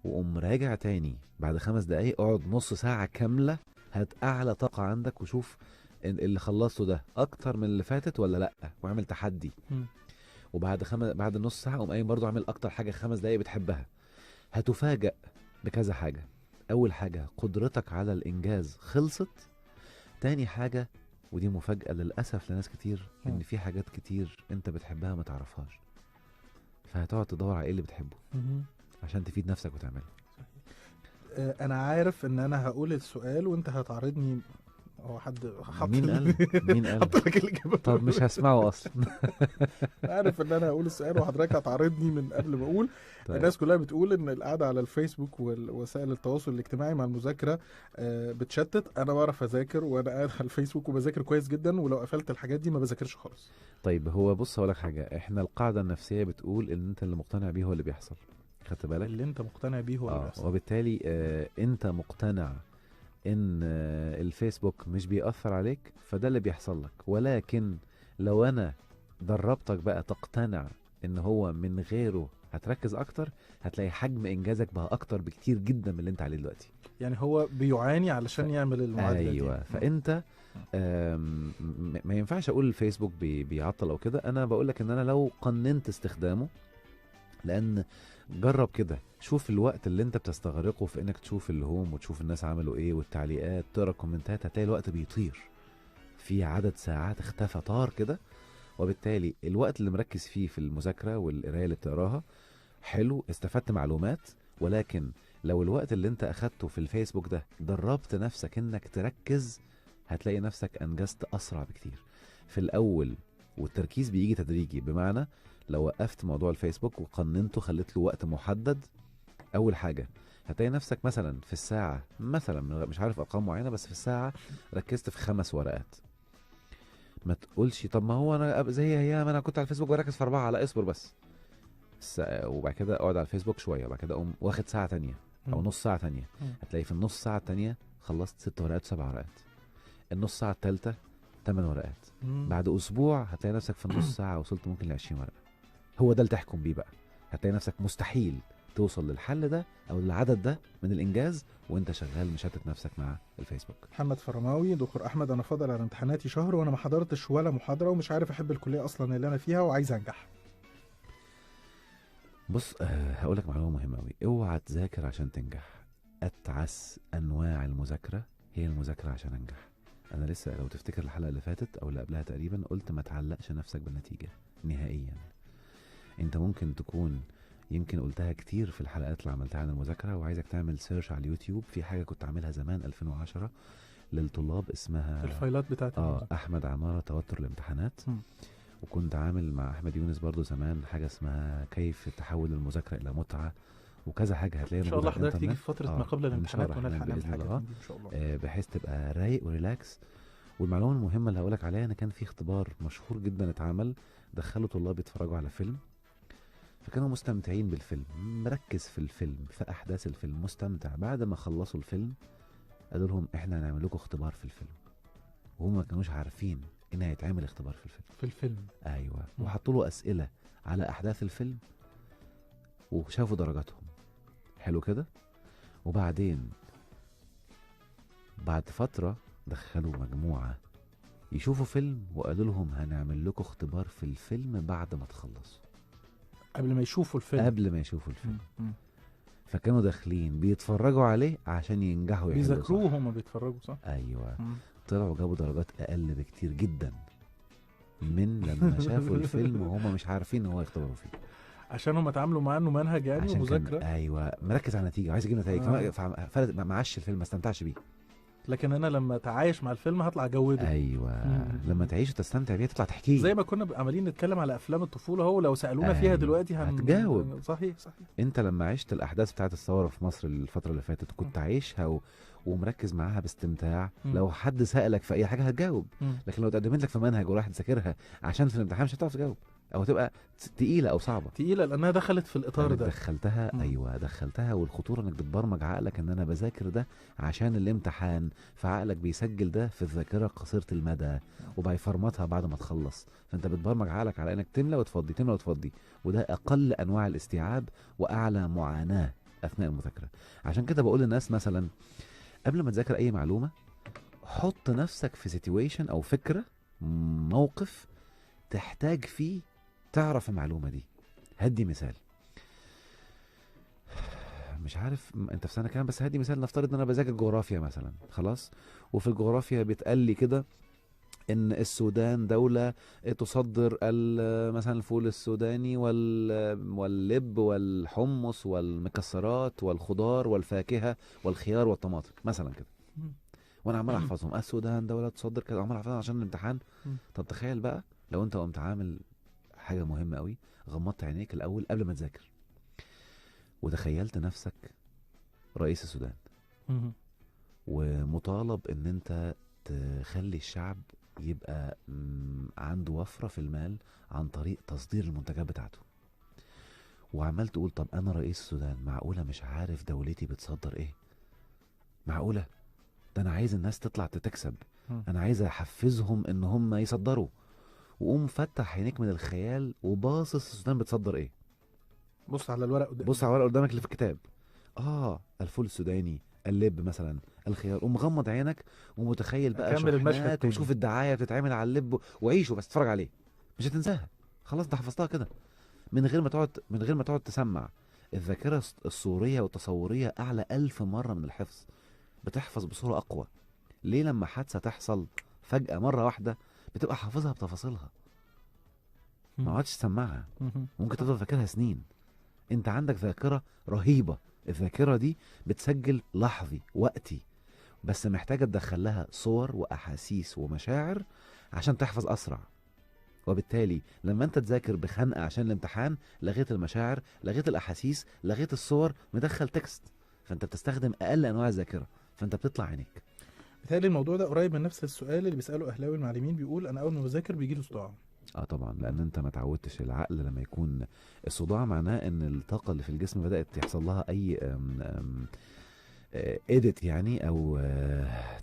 وقوم راجع تاني بعد 5 دقايق، اقعد نص ساعه كامله، هات اعلى طاقه عندك، وشوف اللي خلصته ده اكتر من اللي فاتت ولا لا، واعمل تحدي. مم. وبعد بعد النص ساعه قوم قايم برضو اعمل اكتر حاجه 5 دقايق بتحبها. هتفاجأ بكذا حاجه. اول حاجه قدرتك على الانجاز خلصت. تاني حاجة، ودي مفاجأة للأسف لناس كتير، إن في حاجات كتير أنت بتحبها ما تعرفهاش، فهتقعد تدور على إيه اللي بتحبه مم. عشان تفيد نفسك وتعمله. انا عارف ان انا هقول السؤال وانت هتعرضني. هو حد حط مين قال؟ مين قال؟ حط لك الاجابه. طب مش هسمعه أصلا. عارف ان انا هقول السؤال وحضرتك هتعرضني من قبل ما اقول. طيب. الناس كلها بتقول ان القعده على الفيسبوك ووسائل التواصل الاجتماعي مع المذاكره بتشتت. انا بعرف اذاكر وانا قاعد على الفيسبوك وبذاكر كويس جدا، ولو قفلت الحاجات دي ما بذاكرش خالص. طيب هو بص هقول لك حاجة، إحنا القاعدة النفسية بتقول إن أنت اللي مقتنع بيه هو اللي بيحصل. خدت بالك؟ اللي انت مقتنع بيه هو اللي بيحصل. وبالتالي أنت مقتنع ان الفيسبوك مش بيأثر عليك، فده اللي بيحصل لك. ولكن لو انا دربتك بقى تقتنع ان هو من غيره هتركز اكتر، هتلاقي حجم انجازك بقى اكتر بكتير جدا من اللي انت عليه دلوقتي. يعني هو بيعاني علشان يعمل المعادله دي. ايوه. فانت ما ينفعش اقول الفيسبوك بيعطل او كده. انا بقول لك ان انا لو قننت استخدامه، لان جرب كده، شوف الوقت اللي انت بتستغرقه في انك تشوف الهوم وتشوف الناس عملوا ايه والتعليقات، تقرا كومنتات، هتلاقي الوقت بيطير في عدد ساعات اختفى طار كده. وبالتالي الوقت اللي مركز فيه في المذاكرة والقراية اللي بتقراها حلو، استفدت معلومات، ولكن لو الوقت اللي انت اخدته في الفيسبوك ده دربت نفسك انك تركز، هتلاقي نفسك انجزت اسرع بكتير في الاول. والتركيز بيجي تدريجي، بمعنى لو وقفت موضوع الفيسبوك وقننته خليت له وقت محدد، اول حاجة هتلاقي نفسك مثلا في الساعة، مثلا مش عارف ارقام معينة، بس في الساعة ركزت في 5 ورقات. ما تقولش طب ما هو انا زي ايام انا كنت على الفيسبوك بركز في 4. لا اصبر بس. وبعد كده اقعد على الفيسبوك شوية، وبعد كده اقوم واخد ساعة تانية او نص ساعة تانية. هتلاقي في النص ساعة التانية خلصت 6 ورقات 7 ورقات. النص ساعة التالتة 8 ورقات. بعد اسبوع هتلاقي نفسك في النص ساعة وصلت ممكن ل20 ورقة. هو ده اللي تحكم بيه بقى. هتلاقي نفسك مستحيل توصل للحل ده او للعدد ده من الانجاز وانت شغال مشتت نفسك مع الفيسبوك. محمد فرماوي: دكتور احمد، انا فاضل على امتحاناتي شهر وانا ما حضرتش ولا محاضره ومش عارف احب الكليه اصلا اللي انا فيها وعايز انجح. بص هقول لك معلومه مهمه قوي. اوعى تذاكر عشان تنجح. اتعس انواع المذاكره هي المذاكره عشان انجح. انا لسه لو تفتكر الحلقه اللي فاتت او اللي قبلها تقريبا قلت ما تعلقش نفسك بالنتيجه نهائيا. انت ممكن تكون، يمكن قلتها كتير في الحلقات اللي عملتها عن المذاكره، وعايزك تعمل سيرش على اليوتيوب في حاجه كنت عاملها زمان 2010 للطلاب اسمها الفايلات بتاعت المذاكرة. احمد عماره توتر الامتحانات. وكنت عامل مع احمد يونس برضو زمان حاجه اسمها كيف تحول المذاكره الى متعه، وكذا حاجه هتلاقيها ان شاء الله موجودة على حضرتك تيجي الإنترنت. في فتره ما قبل الامتحانات هنشرح ونلحق نعمل بإذن حاجه الله. من دي ان شاء الله. بحيث تبقى رايق وريلاكس. والمعلومه المهمه اللي هقولك عليها ان كان في اختبار مشهور جدا اتعمل، دخلوا طلاب يتفرجوا على فيلم، فكانوا مستمتعين بالفيلم، مركز في الفيلم في احداث الفيلم مستمتع. بعد ما خلصوا الفيلم قالوا لهم احنا هنعمل لكم اختبار في الفيلم، وهم ما كانوش عارفين ان هيتعمل اختبار في الفيلم. في الفيلم. ايوه. وحطوا له اسئله على احداث الفيلم وشافوا درجاتهم. حلو كده. وبعدين بعد فتره دخلوا مجموعه يشوفوا فيلم وقالوا لهم هنعمل لكم اختبار في الفيلم بعد ما تخلصوا. قبل ما يشوفوا الفيلم. قبل ما يشوفوا الفيلم. فكانوا داخلين بيتفرجوا عليه عشان ينجحوا يحلوا. بيذاكروه هما بيتفرجوا صح؟ ايوه. طلعوا جابوا درجات اقل بكتير جدا من لما شافوا الفيلم وهم مش عارفين ان هو يختبروا فيه، عشان هم اتعاملوا معاه انه منهج يعني عشان ومذاكره. ايوه مركز على النتيجه وعايز يجيب نتائج. فرق ما معاش الفيلم، ما استمتعش بيه. لكن انا لما اتعايش مع الفيلم هطلع اجوده. ايوه. لما تعيش وتستمتع بيه تطلع تحكيه. زي ما كنا عمالين نتكلم على افلام الطفوله، هو لو سالونا فيها دلوقتي هتجاوب. صحيح. انت لما عشت الاحداث بتاعت الثوره في مصر الفتره اللي فاتت كنت عايشها ومركز معاها باستمتاع. لو حد سالك في اي حاجه هتجاوب. لكن لو اتقدمت لك في منهج وراح تذاكرها عشان في الامتحان مش هتعرف تجاوب، او هتبقى تقيله او صعبه. تقيله لانها دخلت في الاطار ده. دخلتها. ايوه دخلتها. والخطوره انك بتبرمج عقلك ان انا بذاكر ده عشان الامتحان، فعقلك بيسجل ده في الذاكره قصيره المدى وبيفرمتها بعد ما تخلص. فانت بتبرمج عقلك على انك تملى وتفضي تملى وتفضي، وده اقل انواع الاستيعاب واعلى معاناه اثناء المذاكره. عشان كده بقول للناس مثلا قبل ما تذاكر اي معلومه حط نفسك في سيتويشن او فكره، موقف تحتاج فيه تعرف المعلومه دي. هدي مثال، مش عارف انت في سنه كام، بس هدي مثال. نفترض ان انا بذاكر جغرافيا مثلا، خلاص، وفي الجغرافيا بيتقال لي كده ان السودان دولة تصدر مثلا الفول السوداني واللب والحمص والمكسرات والخضار والفاكهة والخيار والطماطم مثلا كده. وانا عمال احفظهم، السودان دولة تصدر كده، عمال احفظهم عشان الامتحان. طب تخيل بقى لو انت قمت عامل حاجة مهمة قوي، غمضت عينيك الاول قبل ما تذاكر وتخيلت نفسك رئيس السودان ومطالب ان انت تخلي الشعب يبقى عنده وفرة في المال عن طريق تصدير المنتجات بتاعته، وعمال تقول طب انا رئيس السودان، معقولة مش عارف دولتي بتصدر ايه؟ معقولة؟ ده انا عايز الناس تطلع تكسب، انا عايز احفزهم ان هم يصدروا. وقوم فتح عينيك من الخيال وباصص السودان بتصدر ايه. بص على الورق قدامك، بص على الورق قدامك اللي في الكتاب. الفول السوداني، اللب مثلا، الخيار، ومغمض عينك ومتخيل بقى شحنات وشوف الدعايه بتتعمل على اللب وعيشه بس اتفرج عليه، مش هتنساها خلاص، انت حفظتها كده من غير ما تقعد تسمع. الذاكره الصوريه والتصوريه اعلى 1000 مره من الحفظ، بتحفظ بصوره اقوى. ليه؟ لما حادثه تحصل فجاه مره واحده بتبقى حافظها بتفاصيلها، ما عادش تسمعها، ممكن تفضل فاكرها سنين. انت عندك ذاكره رهيبه، الذاكره دي بتسجل لحظي وقتي، بس محتاجه تدخل لها صور واحاسيس ومشاعر عشان تحفظ اسرع. وبالتالي لما انت تذاكر بخنقه عشان الامتحان، لغيت المشاعر، لغيت الاحاسيس، لغيت الصور، مدخل تكست، فانت بتستخدم اقل انواع الذاكره، فانت بتطلع عينيك. بالتالي الموضوع ده قريب من نفس السؤال اللي بيساله اهلاوي المعلمين، بيقول انا اول ما بذاكر بيجي له صداع. طبعا، لان انت ما تعودتش العقل. لما يكون الصداع معناه ان الطاقه اللي في الجسم بدات يحصل لها اي اديت يعني او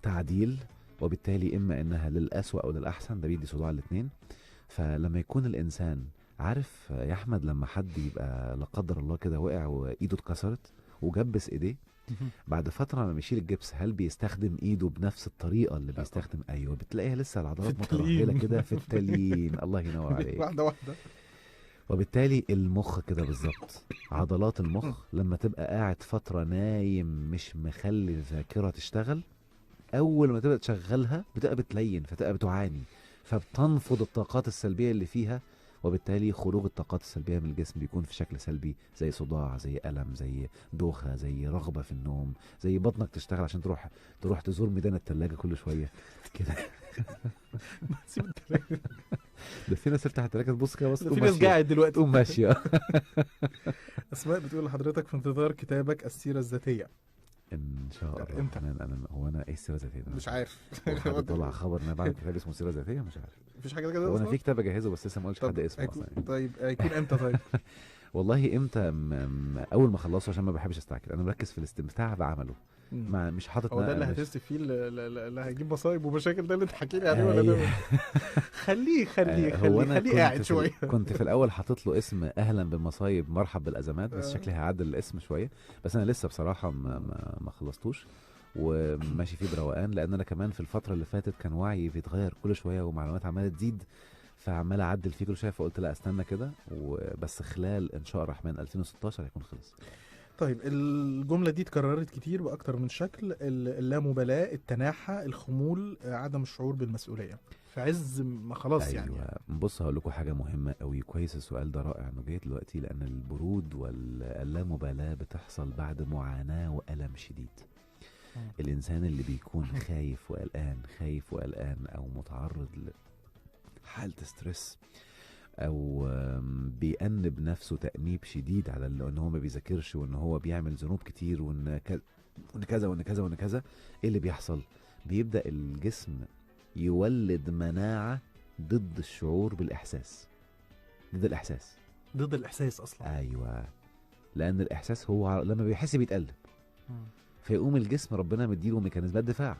تعديل، وبالتالي اما انها للاسوأ او للاحسن، ده بيدي صداع الاثنين. فلما يكون الانسان عارف يا احمد، لما حد يبقى لا قدر الله كده وقع وايده اتكسرت وجبس ايديه، بعد فتره لما يشيل الجبس هل بيستخدم ايده بنفس الطريقه اللي بيستخدم؟ ايوه، بتلاقيها لسه العضلات مترهله كده في التليين. الله ينور عليك. واحده واحده. وبالتالي المخ كده بالظبط، عضلات المخ لما تبقى قاعد فتره نايم مش مخلي الذاكره تشتغل، اول ما تبدا تشغلها بتبقى بتلين، فتبقى بتعاني، فبتنفض الطاقات السلبيه اللي فيها، وبالتالي خروج الطاقات السلبيه من الجسم بيكون في شكل سلبي، زي صداع، زي الم، زي دوخه، زي رغبه في النوم، زي بطنك تشتغل عشان تروح تزور ميدان الثلاجه كل شويه كده. سيب التلاجة. ده في ناس تفتح الثلاجه تبص كده، بص ده تقوم في ناس ماشيه، قاعد دلوقتي. تقوم ماشيه. اسماء بتقول لحضرتك في انتظار كتابك السيره الذاتيه. ان شاء الله. امتى؟ هو انا ايه السيره الذاتيه ده؟ مش عارف. هو حد طلع خبر ان انا بعمل كتاب اسمه سيره ذاتيه؟ مش عارف. مفيش حاجه كده هو انا اصلا؟ في كتاب اجهزه بس لسه ما قلتش طب حد اسمه اصلا يعني. طيب هيكون امتى طيب؟ والله امتى، اول ما اخلصه، عشان ما بحبش استعجل، انا مركز في الاستمتاع بعمله، ما مش حاطط هو ده اللي مش- هتسلك فيه اللي هيجيب مصايب ومشاكل، ده اللي انت حكي لي عليه ولا ده؟ أيوه. خليه هو انا قاعد كنت شويه. كنت في الاول حاطط له اسم اهلا بالمصايب مرحب بالازمات، بس شكلي هعدل الاسم شويه، بس انا لسه بصراحه ما خلصتوش، وماشي فيه بروقان، لان انا كمان في الفتره اللي فاتت كان وعيي بيتغير كل شويه ومعلومات عماله تزيد، فعمال اعدل فيه كل شويه، فقلت لا استنى كده، وبس خلال ان شاء الرحمن 2016 هيكون خلص. طيب الجمله دي اتكررت كتير باكتر من شكل، اللامبالاه، التناحه، الخمول، عدم الشعور بالمسؤوليه في عز ما خلاص ايوه. يعني. بص هقول لكم حاجه مهمه قوي، كويس السؤال ده رائع انه جاي دلوقتي، لان البرود واللامبالاه بتحصل بعد معاناه والم شديد. الانسان اللي بيكون خايف وقلقان او متعرض لحاله ستريس، او بيأنب نفسه تأنيب شديد على ان هو ما بيذاكرش، وان هو بيعمل ذنوب كتير، وان كذا وان كذا وان كذا، ايه اللي بيحصل؟ بيبدأ الجسم يولد مناعة ضد الشعور بالإحساس، ضد الإحساس. ضد الاحساس اصلا. ايوه، لان الاحساس هو لما بيحس بيتقلب، فيقوم الجسم ربنا مديله ميكانيزمات دفاع،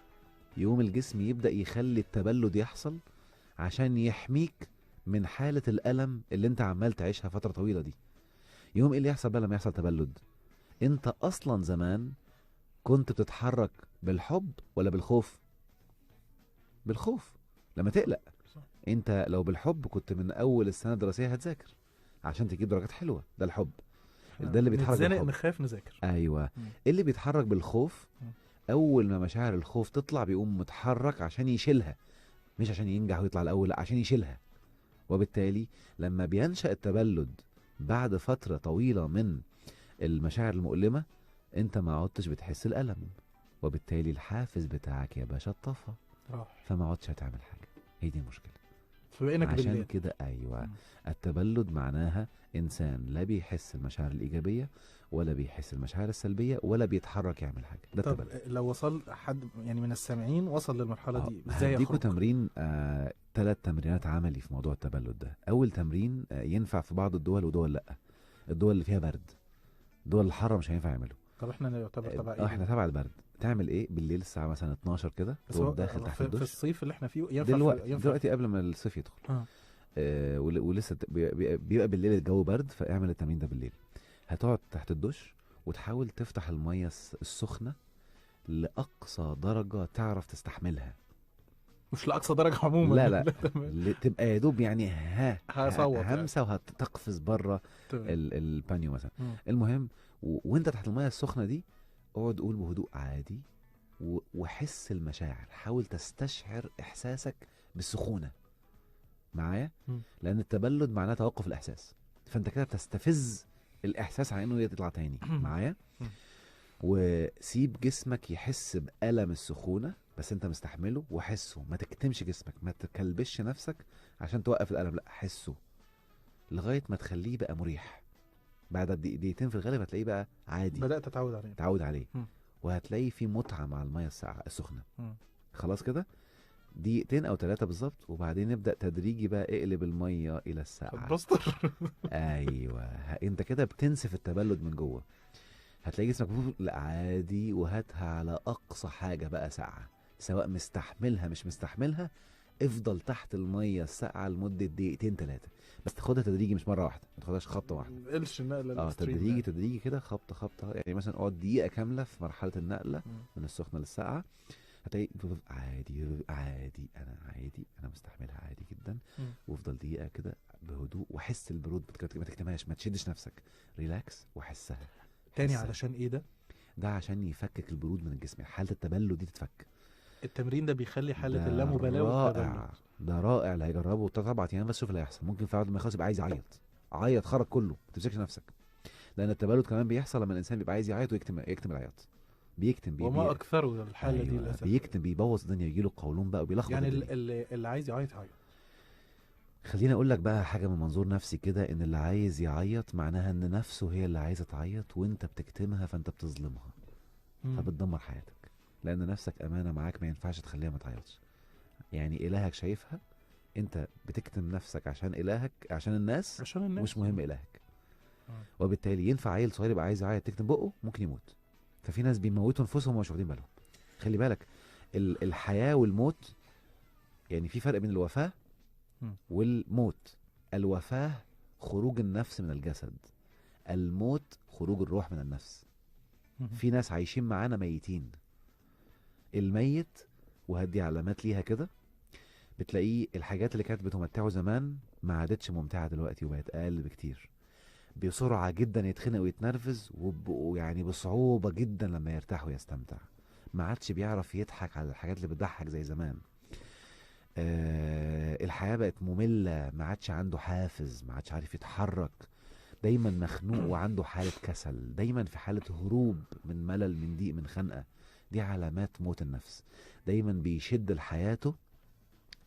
يقوم الجسم يبدأ يخلي التبلد يحصل عشان يحميك من حالة الألم اللي انت عمال تعيشها فترة طويلة دي. يوم ايه اللي يحصل بقى لما يحصل تبلد؟ انت اصلا زمان كنت بتتحرك بالحب ولا بالخوف؟ بالخوف لما تقلق. انت لو بالحب كنت من اول السنة الدراسية هتذاكر عشان تجيب درجات حلوة، ده الحب، ده اللي بيتحرك نتزنق بالحب. نخاف نذاكر. ايوه. اللي بيتحرك بالخوف اول ما مشاعر الخوف تطلع بيقوم متحرك عشان يشيلها، مش عشان ينجح ويطلع الاول، لا عشان يشيلها. وبالتالي لما بينشأ التبلد بعد فترة طويلة من المشاعر المؤلمة، انت ما عدتش بتحس الألم، وبالتالي الحافز بتاعك يا باشا اتطفى، فما عدتش هتعمل حاجة. هي دي المشكلة. فبقينا عشان كده ايوه، التبلد معناها انسان لا بيحس المشاعر الايجابيه ولا بيحس المشاعر السلبيه ولا بيتحرك يعمل حاجه، ده طب التبلد. لو وصل حد يعني من السامعين وصل للمرحله دي، ازاي هديكوا يخرج؟ تمرين 3 تمرينات عملي في موضوع التبلد ده. اول تمرين ينفع في بعض الدول ودول لا، الدول اللي فيها برد، الدول الحاره مش هينفع يعمله. طب احنا نعتبر تبع ايه؟ احنا تبع البرد. تعمل ايه بالليل الساعه مثلا 12 كده، تقوم داخل تحت الدش. في الصيف اللي احنا فيه ينفع دلوقتي قبل ما الصيف يدخل. ولسه بيبقى بالليل الجو برد، فاعمل التمرين ده بالليل. هتقعد تحت الدش وتحاول تفتح الميه السخنه لاقصى درجه تعرف تستحملها، مش لاقصى درجه عموما. لا تبقى يا دوب يعني همسه وهتقفز بره البانيو مثلا. المهم وانت تحت الميه السخنه دي اقعد قول بهدوء عادي، وحس المشاعر، حاول تستشعر احساسك بالسخونه معايا، لان التبلد معناه توقف الاحساس، فانت كده بتستفز الاحساس على انه يطلع تاني معايا. وسيب جسمك يحس بألم السخونه، بس انت مستحمله وحسه، ما تكتمش جسمك، ما تكلبش نفسك عشان توقف الألم، لا حسه لغايه ما تخليه بقى مريح. بعد دقيقتين في الغالب هتلاقيه بقى عادي، بدأت اتعود عليه. وهتلاقي في متعه مع الميه السخنه. خلاص كده دقيقتين او 3 بالظبط، وبعدين نبدا تدريجي بقى اقلب الميه الى الساقعه. ايوه، انت كده بتنسف التبلد من جوه، هتلاقي جسمك لا عادي، وهاتها على اقصى حاجه بقى ساقعه، سواء مستحملها مش مستحملها، افضل تحت الميه الساقعه لمده دقيقتين 3، بس تاخدها تدريجي مش مره واحده، ما تاخدهاش خبطه واحده. قلش النقله تدريجي كده، خبطه يعني مثلا اقعد دقيقه كامله في مرحله النقله من السخنه للساقعه، هتلاقي عادي انا مستحملها عادي جدا. وافضل دقيقه كده بهدوء، وحس البرود، ما تكتمهاش، ما تشدش نفسك، ريلاكس وحسها تاني. علشان ايه ده؟ عشان يفكك البرود من الجسم، حاله التبلد دي تتفك. التمرين ده بيخلي حالة ده اللامبالاة والتبلد. رائع، ده رائع، اللي هيجربه 3 4 ايام بس شوف اللي هيحصل. ممكن في بعض ما يخلص يبقى عايز يعيط، عيط خرج كله، ما تمسكش نفسك. لان التبلد كمان بيحصل لما الانسان بيبقى عايز يعيط ويكتم العياط. بيكتم وما أكثره الحالة دي ايوه للأسف. بيكتم، بيبوظ الدنيا، يجيله قولون بقى وبيلخبط يعني الدنيا. اللي عايز يعيط يعيط. خليني اقول لك بقى حاجه من منظور نفسي كده، ان اللي عايز يعيط معناها ان نفسه هي اللي عايزه تعيط، وانت بتكتمها، فانت بتظلمها، مم. فبتدمر حياتك. لان نفسك امانه معاك، ما ينفعش تخليها ما تعيطش. يعني الهك شايفها، انت بتكتم نفسك عشان الهك، عشان الناس، عشان الناس. مش مهم الهك. مم. وبالتالي ينفع عيل صغير يبقى عايز يعيط تكتم بقه، ممكن يموت. ففي ناس بيموتوا انفسهم ومش واخدين بالهم. خلي بالك، الحياه والموت، يعني في فرق بين الوفاه مم. والموت. الوفاه خروج النفس من الجسد، الموت خروج الروح من النفس. مم. في ناس عايشين معانا ميتين. الميت، وهدي علامات ليها كده، بتلاقيه الحاجات اللي كانت بتمتعه زمان ما عادتش ممتعة دلوقتي وبقت أقل بكتير. بسرعة جدا يتخنق ويتنرفز، ويعني بصعوبة جدا لما يرتاح ويستمتع. ما عادش بيعرف يضحك على الحاجات اللي بتضحك زي زمان. الحياة بقت مملة، ما عادش عنده حافز، ما عادش عارف يتحرك، دايما مخنوق وعنده حالة كسل، دايما في حالة هروب من ملل، من ضيق، من خنقة. دي علامات موت النفس. دايما بيشد لحياته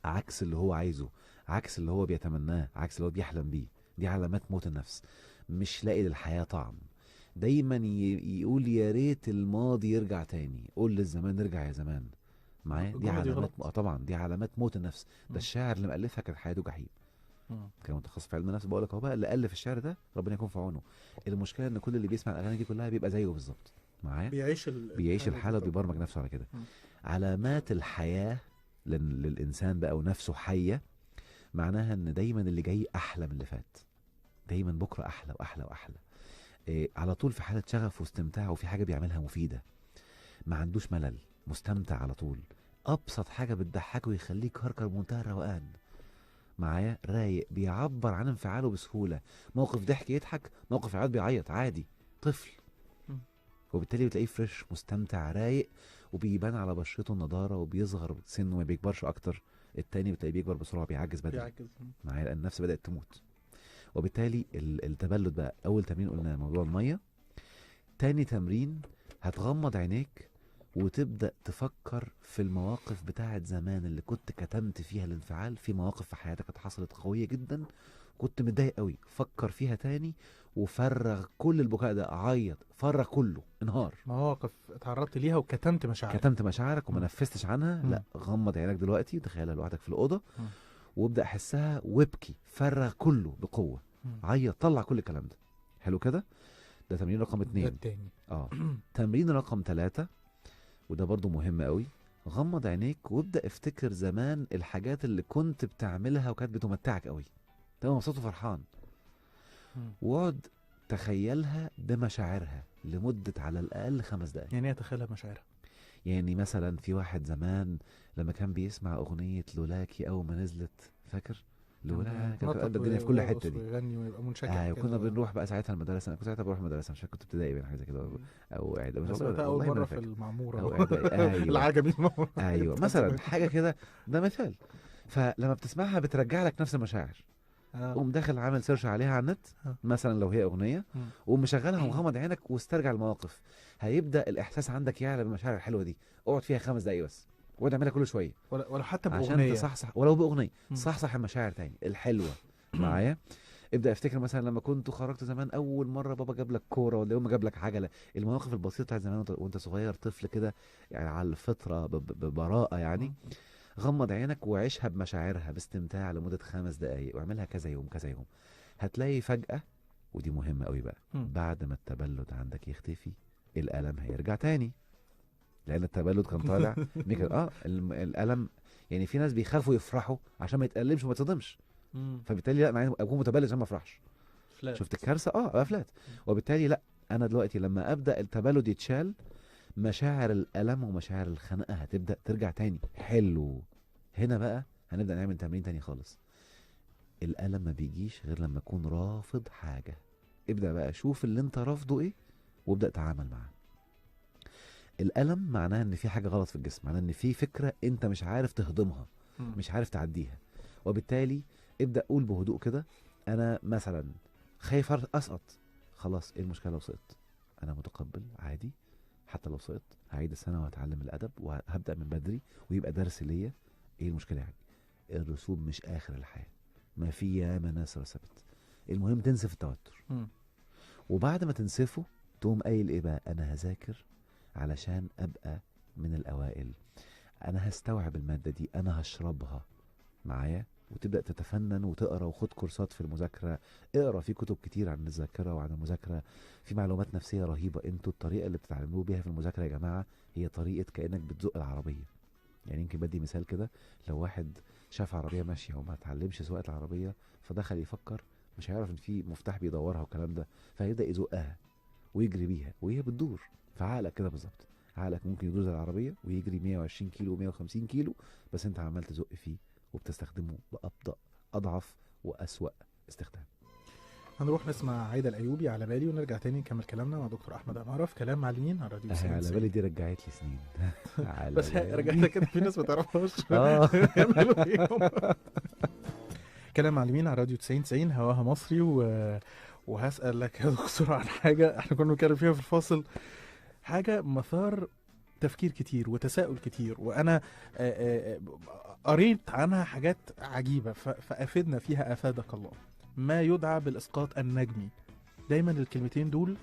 عكس اللي هو عايزه، عكس اللي هو بيتمناه، عكس اللي هو بيحلم بيه. دي علامات موت النفس. مش لاقي للحياة طعم، دايما يقول يا ريت الماضي يرجع تاني، قول للزمان ارجع يا زمان. معايا؟ دي الجملة دي علامات غلط. طبعا دي علامات موت النفس. مم. ده الشاعر اللي مؤلفها كانت حياته جحيم. مم. كان متخصص في علم النفس، بقول لك اهو بقى، اللي الف الشعر ده ربنا يكون في عونه. المشكله ان كل اللي بيسمع الاغاني دي كلها بيبقى زيه بالظبط. معايا؟ بيعيش بيعيش الحاله دي طبعاً. وبيبرمج نفسه على كده. مم. علامات الحياه للانسان بقى ونفسه حيه، معناها ان دايما اللي جاي احلى من اللي فات، دايما بكره احلى واحلى واحلى. إيه، على طول في حاله شغف واستمتاع، وفي حاجه بيعملها مفيده، ما عندوش ملل، مستمتع على طول. ابسط حاجه بتضحكه يخليك هركر بمنتهى الروقان. معايا؟ رايق، بيعبر عن انفعاله بسهوله. موقف ضحك يضحك، موقف عياط بيعيط عادي، طفل. مم. وبالتالي بتلاقيه فريش، مستمتع، رايق، وبيبان على بشرته النضاره، وبيصغر سنه، ما بيكبرش اكتر. التاني بتلاقيه بيكبر بسرعه، بيعجز بدري. بيعجز. معايا؟ لان النفس بدات تموت. وبالتالي التبلد بقى، اول تمرين قلنا موضوع الميه. تاني تمرين، هتغمض عينيك وتبدأ تفكر في المواقف بتاعت زمان اللي كنت كتمت فيها الانفعال. في مواقف في حياتك كانت حصلت قوية جدا، كنت متضايق قوي، فكر فيها تاني وفرغ كل البكاء ده، عيط، فرغ كله، انهار. مواقف اتعرضت ليها وكتمت مشاعرك. كتمت مشاعرك وما مم. نفذتش عنها، مم. لا، غمض عينك دلوقتي، تخيلها لوحدك في الأوضة، مم. وابدأ حسها وابكي، فرغ كله بقوة، مم. عيط، طلع كل الكلام ده. حلو كده؟ ده تمرين رقم ده 2. التاني. تمرين رقم 3، وده برضو مهم قوي. غمض عينيك وابدأ افتكر زمان الحاجات اللي كنت بتعملها وكانت بتمتعك قوي، تبقى مبسوط وفرحان، مم. واقعد تخيلها بمشاعرها لمدة على الأقل 5 دقايق. يعني ايه اتخيلها مشاعرها؟ يعني مثلا في واحد زمان لما كان بيسمع أغنية لولاكي أول ما نزلت، فاكر؟ لولاكي، كان قلب الدنيا في كل حتة دي. ويغني ويبقى منشكح كده. كنا بنروح بقى ساعتها المدرسة. أنا كنت ساعتها بروح المدرسة، مش فاكر كنت ابتدائي باين، حاجة زي كده، أو إعدادي، أنا مش سمعتها أول والله ما مرة أنا في فاكر. المعمورة. أو إعدادي، أيوه. العجمي المعمورة. ايوه مثلا حاجه كده، ده مثال. فلما بتسمعها بترجع لك نفس المشاعر. قوم داخل عامل سيرش عليها على النت، مثلا لو هي اغنيه، وقوم مشغلها ومغمض عينك واسترجع المواقف. هيبدا الاحساس عندك يعلى بالمشاعر الحلوه دي. اقعد فيها 5 دقايق بس، واقعد اعملها كل شويه، ولا حتى عشان بأغنية. تصحصح، ولو باغنيه صحصح المشاعر تاني الحلوه. معايا؟ ابدا افتكر مثلا لما كنت خرجت زمان اول مره بابا جاب لك كوره، ولا يوم جاب لك عجله. المواقف البسيطه بتاعت زمان وانت صغير طفل كده، يعني على الفطره، ببراءه يعني. غمض عينك وعيشها بمشاعرها باستمتاع لمدة 5 دقايق، واعملها كذا يوم كذا يوم. هتلاقي فجأة، ودي مهمة قوي بقى، بعد ما التبلد عندك يختفي، الألم هيرجع تاني. لأن التبلد كان طالع الألم. يعني في ناس بيخافوا يفرحوا عشان ما يتألمش وما يتصدمش، فبالتالي لا، انا عايز اكون متبلد عشان ما افرحش. شفت الكارثة؟ افلات. وبالتالي لا، انا دلوقتي لما ابدأ التبلد يتشال، مشاعر الألم ومشاعر الخنقة هتبدأ ترجع تاني. حلو. هنا بقى هنبدأ نعمل تمرين تاني خالص. الألم ما بيجيش غير لما أكون رافض حاجة. ابدأ بقى شوف اللي انت رافضه ايه، وابدأ تعامل معاه. الالم معناه ان في حاجه غلط في الجسم، معناه ان في فكره انت مش عارف تهضمها، مش عارف تعديها. وبالتالي ابدا قول بهدوء كده: انا مثلا خايف اسقط. خلاص، ايه المشكله لو سقطت؟ انا متقبل عادي، حتى لو سقطت هعيد السنه وهتعلم الادب وهبدا من بدري ويبقى درس ليا. ايه المشكله يعني؟ الرسوب مش اخر الحياه، ما في ياما ناس رسبت. المهم تنسف التوتر. وبعد ما تنسفه تقوم قايل ايه بقى: انا هذاكر علشان ابقى من الاوائل، انا هستوعب الماده دي، انا هشربها معايا. وتبدا تتفنن وتقرا وخد كورسات في المذاكره. اقرا في كتب كتير عن الذاكره وعن المذاكره، في معلومات نفسيه رهيبه. انتوا الطريقه اللي بتتعلموه بيها في المذاكره يا جماعه هي طريقه كانك بتزق العربيه. يعني يمكن بدي مثال كده: لو واحد شاف عربيه ماشيه وما اتعلمش سواقه العربيه فدخل يفكر، مش هيعرف ان في مفتاح بيدورها والكلام ده، فهيبدا يزقها ويجري بيها وهي بتدور. فعقلك كده بالظبط، عقلك ممكن يدور زي العربيه ويجري 120 كيلو و150 كيلو، بس انت عمال تزق فيه وبتستخدمه بأبطأ، أضعف وأسوأ استخدام. هنروح نسمع عايدة الأيوبي على بالي ونرجع تاني نكمل كلامنا مع دكتور أحمد عمارة في كلام معلمين على راديو 90. على بالي دي رجعت لي سنين. على بس بالي. رجعتها كده، في ناس ما تعرفهاش. يعملوا إيه هم؟ كلام معلمين على راديو 90 هواها مصري وهسألك يا دكتور عن حاجة احنا كنا بنتكلم فيها في الفاصل، حاجة مثار تفكير كتير وتساؤل كتير، وانا قريت عنها حاجات عجيبة فافدنا فيها افادك الله. ما يدعى بالاسقاط النجمي. دايما الكلمتين دول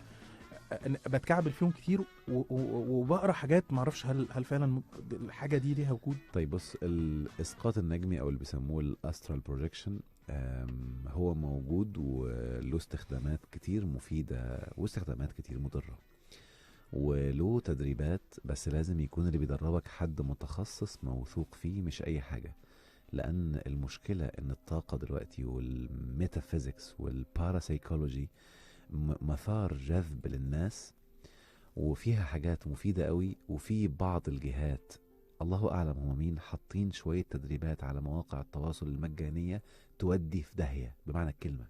بتكعبل فيهم كتير وبقرا حاجات معرفش هل فعلا الحاجة دي ليها وجود. طيب بص، الاسقاط النجمي او اللي بيسموه الاسترال بروجيكشن هو موجود وله استخدامات كتير مفيدة واستخدامات كتير مضرة، وله تدريبات، بس لازم يكون اللي بيدربك حد متخصص موثوق فيه مش اي حاجة. لان المشكلة ان الطاقة دلوقتي والميتافيزيكس والباراسايكولوجي مثار جذب للناس، وفيها حاجات مفيدة قوي، وفي بعض الجهات الله اعلم هم مين حاطين شوية تدريبات على مواقع التواصل المجانية تودي في داهية بمعنى الكلمة.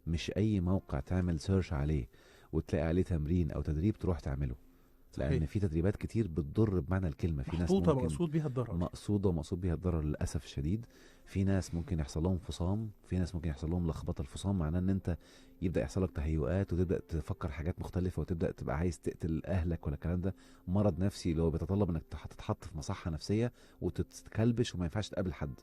مش اي موقع تعمل سيرش عليه وتلاقي عليه تمرين او تدريب تروح تعمله، لان في تدريبات كتير بتضر بمعنى الكلمه. في ناس ممكن مقصود بيها الضرر، مقصود بيها الضرر للاسف الشديد. في ناس ممكن يحصل لهم فصام، في ناس ممكن يحصل لهم لخبطه. الفصام معناه ان انت يبدا يحصل لك تهيؤات وتبدا تفكر حاجات مختلفه وتبدا تبقى عايز تقتل اهلك ولا الكلام ده. مرض نفسي اللي هو بيتطلب انك تتحط في مصحه نفسيه وتتكلبش وما ينفعش تقابل حد.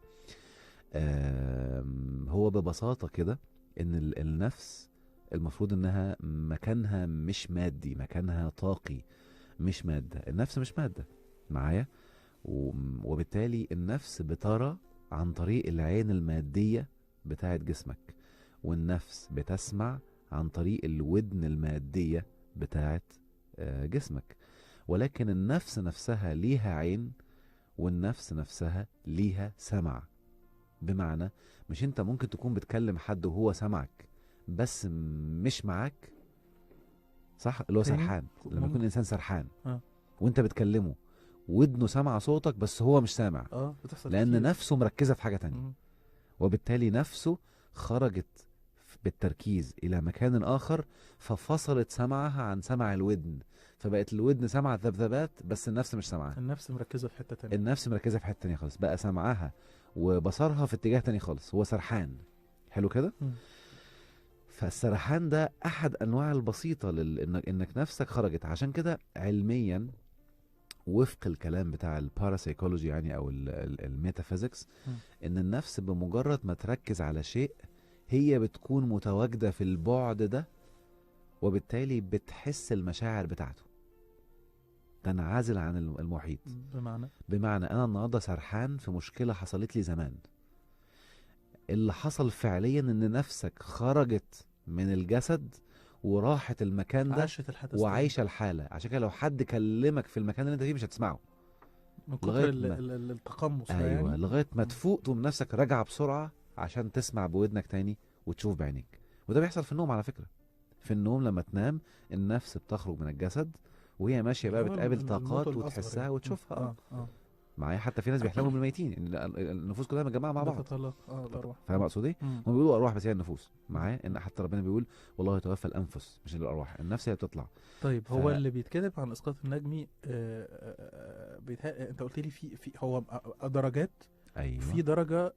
هو ببساطه كده ان النفس المفروض انها مكانها مش مادي، مكانها طاقي مش مادة. النفس مش مادة معايا، وبالتالي النفس بترى عن طريق العين المادية بتاعت جسمك، والنفس بتسمع عن طريق الودن المادية بتاعت جسمك. ولكن النفس نفسها ليها عين، والنفس نفسها ليها سمع. بمعنى مش انت ممكن تكون بتكلم حد وهو سمعك بس مش معاك، صح؟ اللي هو سرحان، لما يكون الانسان سرحان وانت بتكلمه ودنه سامعه صوتك بس هو مش سامع، بتحصل لان كتير. نفسه مركزه في حاجه تانية. وبالتالي نفسه خرجت بالتركيز الى مكان اخر، ففصلت سمعها عن سمع الودن، فبقت الودن سمع ذبذبات بس النفس مش سامعاها. النفس مركزه في حته تانية، النفس مركزه في حته تانية خالص، بقى سمعها وبصرها في اتجاه تاني خالص، هو سرحان. حلو كده. فالسرحان ده احد انواع البسيطه انك نفسك خرجت. عشان كده علميا وفق الكلام بتاع الباراسايكولوجي يعني او الميتافيزيكس، ان النفس بمجرد ما تركز على شيء هي بتكون متواجده في البعد ده، وبالتالي بتحس المشاعر بتاعته، تنعزل عن المحيط. بمعنى انا النهارده سرحان في مشكله حصلت لي زمان، اللي حصل فعليا ان نفسك خرجت من الجسد وراحت المكان ده وعايشه الحاله. عشان كده لو حد كلمك في المكان اللي انت فيه مش هتسمعه من كتر التقمص. ايوه يعني لغايه ما تفوق تقوم نفسك راجعه بسرعه عشان تسمع بودنك تاني وتشوف بعينيك. وده بيحصل في النوم على فكره. في النوم لما تنام النفس بتخرج من الجسد وهي ماشيه بقى بتقابل طاقات وتحسها يعني. وتشوفها. معايا. حتى في ناس بيحلموا بالميتين، ان النفوس كلها متجمعه مع بعض. بتتطلق الارواح. فاهم اقصد ايه؟ مم. هم بيقولوا ارواح بس هي النفوس معايا. ان حتى ربنا بيقول والله يتوفى الانفس، مش الارواح، النفس هي بتطلع. طيب هو اللي بيتكتب عن اسقاط النجمي انت قلت لي في هو درجات. ايوه في درجه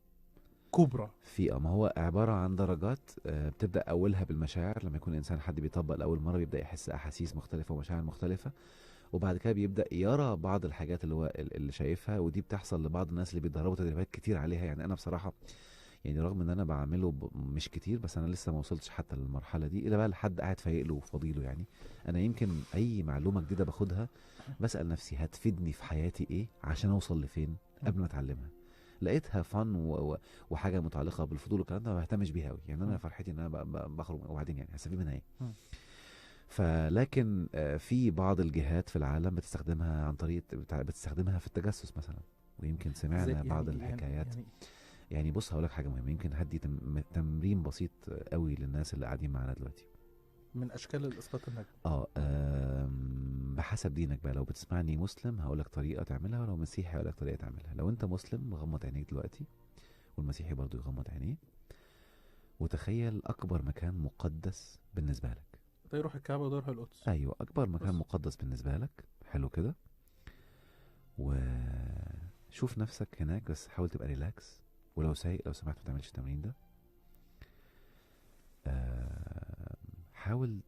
كبرى. في ما هو عباره عن درجات. بتبدا اولها بالمشاعر، لما يكون الانسان حد بيطبق لاول مره بيبدا يحس احاسيس مختلفه ومشاعر مختلفه، وبعد كده بيبدا يرى بعض الحاجات اللي هو اللي شايفها، ودي بتحصل لبعض الناس اللي بيتدربوا تدريبات كتير عليها. يعني انا بصراحه يعني رغم ان انا بعمله مش كتير، بس انا لسه ما وصلتش حتى للمرحله دي، الا بقى لحد قاعد فايق له وفضيله. يعني انا يمكن اي معلومه جديده باخدها بسال نفسي هتفيدني في حياتي ايه عشان اوصل لفين قبل ما اتعلمها. لقيتها فن وحاجه متعلقه بالفضول والكلام ده ما بهتمش بيها قوي. يعني انا فرحتي ان انا بخرج، وبعدين يعني هستفيد منها ايه. فلكن في بعض الجهات في العالم بتستخدمها عن طريق بتستخدمها في التجسس مثلا، ويمكن سمعنا بعض الحكايات. يعني بص هقول لك حاجه مهمه، يمكن هدي تمرين بسيط قوي للناس اللي قاعدين معانا دلوقتي من اشكال الاسقاط النجمي. بحسب دينك بقى. لو بتسمعني مسلم هقول لك طريقه تعملها، ولو مسيحي هقول لك طريقه تعملها. لو انت مسلم غمض عينيك دلوقتي، والمسيحي برضو يغمض عينيه، وتخيل اكبر مكان مقدس بالنسبه لك. يروح الكعبه ودورها القدس. ايوه اكبر مكان مقدس بالنسبه لك. حلو كده. وشوف نفسك هناك، بس حاول تبقى ريلاكس. ولو سايق لو سمحت ما تعملش التمرين ده. حاول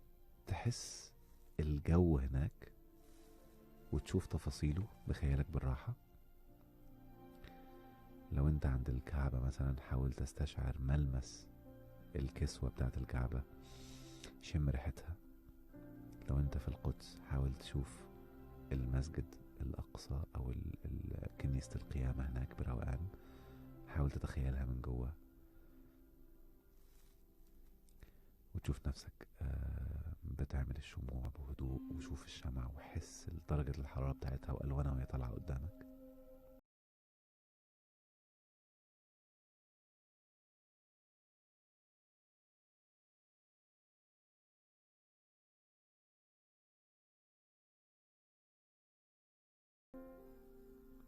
تحس الجو هناك وتشوف تفاصيله بخيالك بالراحة. لو انت عند الكعبة مثلا حاول تستشعر ملمس الكسوة بتاعت الكعبة، شم ريحتها. لو انت في القدس حاول تشوف المسجد الأقصى أو كنيسة القيامة هناك بروقان، حاول تتخيلها من جوه وتشوف نفسك بتعمل الشموع بهدوء، وشوف الشمع وحس درجة الحرارة بتاعتها وألوانها وهي طالعة قدامك.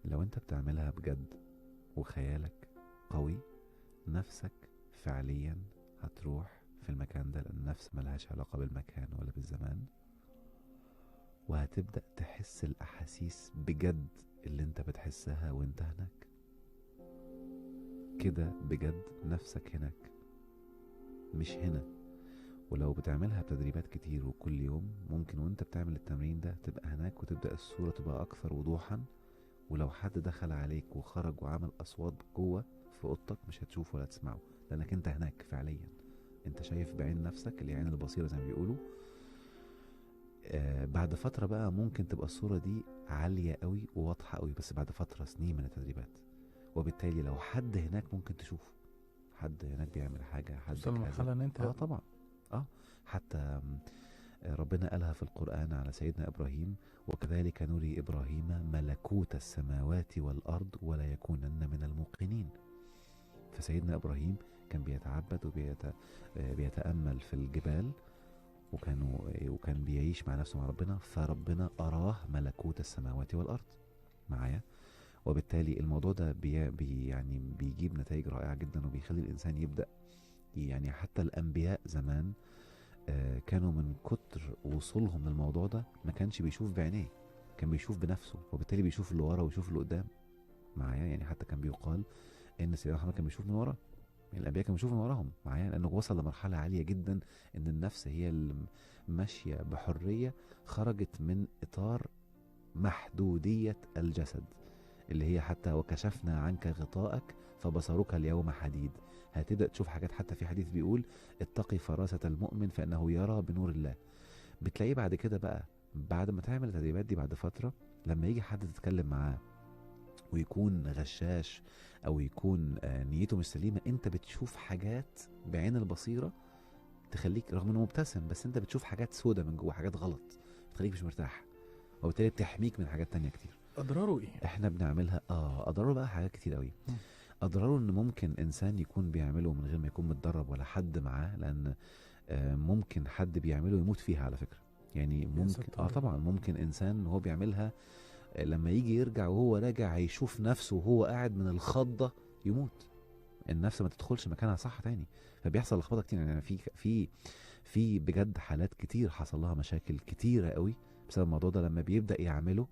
لو انت بتعملها بجد وخيالك قوي، نفسك فعليا هتروح في المكان ده، لأن النفس ملهاش علاقة بالمكان ولا بالزمان، وهتبدأ تحس الأحاسيس بجد اللي انت بتحسها وانت هناك كده. بجد نفسك هناك مش هنا. ولو بتعملها بتدريبات كتير وكل يوم، ممكن وانت بتعمل التمرين ده تبقى هناك وتبدأ الصورة تبقى أكثر وضوحا. ولو حد دخل عليك وخرج وعمل أصوات جوه في أوضتك مش هتشوفه ولا تسمعه، لأنك انت هناك فعليا. انت شايف بعين نفسك، اللي عين البصيرة زي ما بيقولوا. بعد فترة بقى ممكن تبقى الصورة دي عالية قوي وواضحة قوي، بس بعد فترة سنين من التدريبات. وبالتالي لو حد هناك ممكن تشوفه، حد هناك بيعمل حاجة، حد توصل لمرحلة ان انت طبعا. حتى ربنا قالها في القرآن على سيدنا إبراهيم: وكذلك نري إبراهيم ملكوت السماوات والأرض ولا يكونن من الموقنين. فسيدنا إبراهيم كان بيتعبد وبيتأمل في الجبال، وكان بيعيش مع نفسه مع ربنا، فربنا أراه ملكوت السماوات والأرض معايا. وبالتالي الموضوع ده يعني بيجيب نتائج رائعة جدا، وبيخلي الإنسان يبدأ. يعني حتى الأنبياء زمان كانوا من كتر وصولهم للموضوع ده ما كانش بيشوف بعينيه، كان بيشوف بنفسه، وبالتالي بيشوف اللي ورا ويشوف اللي قدام معايا. يعني حتى كان بيقال ان سيدنا محمد كان بيشوف من ورا، يعني الانبياء كانوا بيشوفوا من وراهم معايا، لانه وصل لمرحله عاليه جدا ان النفس هي اللي ماشيه بحريه، خرجت من اطار محدوديه الجسد، اللي هي حتى وكشفنا عنك غطاءك فبصرك اليوم حديد. هتبدأ تشوف حاجات. حتى في حديث بيقول: اتقي فراسة المؤمن فإنه يرى بنور الله. بتلاقيه بعد كده بقى، بعد ما تعمل التدريبات دي بعد فترة، لما يجي حد تتكلم معاه ويكون غشاش أو يكون نيته مش سليمة، انت بتشوف حاجات بعين البصيرة تخليك، رغم انه مبتسم، بس انت بتشوف حاجات سودة من جوه، حاجات غلط بتخليك مش مرتاح، وبالتالي بتحميك من حاجات تانية كتير. اضراره ايه؟ احنا بنعملها اضراره بقى حاجات كتير قوي. اضراره ان ممكن انسان يكون بيعمله من غير ما يكون متدرب ولا حد معاه، لان ممكن حد بيعمله يموت فيها على فكرة. يعني ممكن طبعا ممكن انسان هو بيعملها لما يجي يرجع وهو راجع هيشوف نفسه وهو قاعد من الخضة يموت. النفس ما تدخلش مكانها صح تاني. فبيحصل لخبطه كتير يعني. في بجد حالات كتير حصل لها مشاكل كتيره قوي بسبب الموضوع ده لما بيبدا يعمله،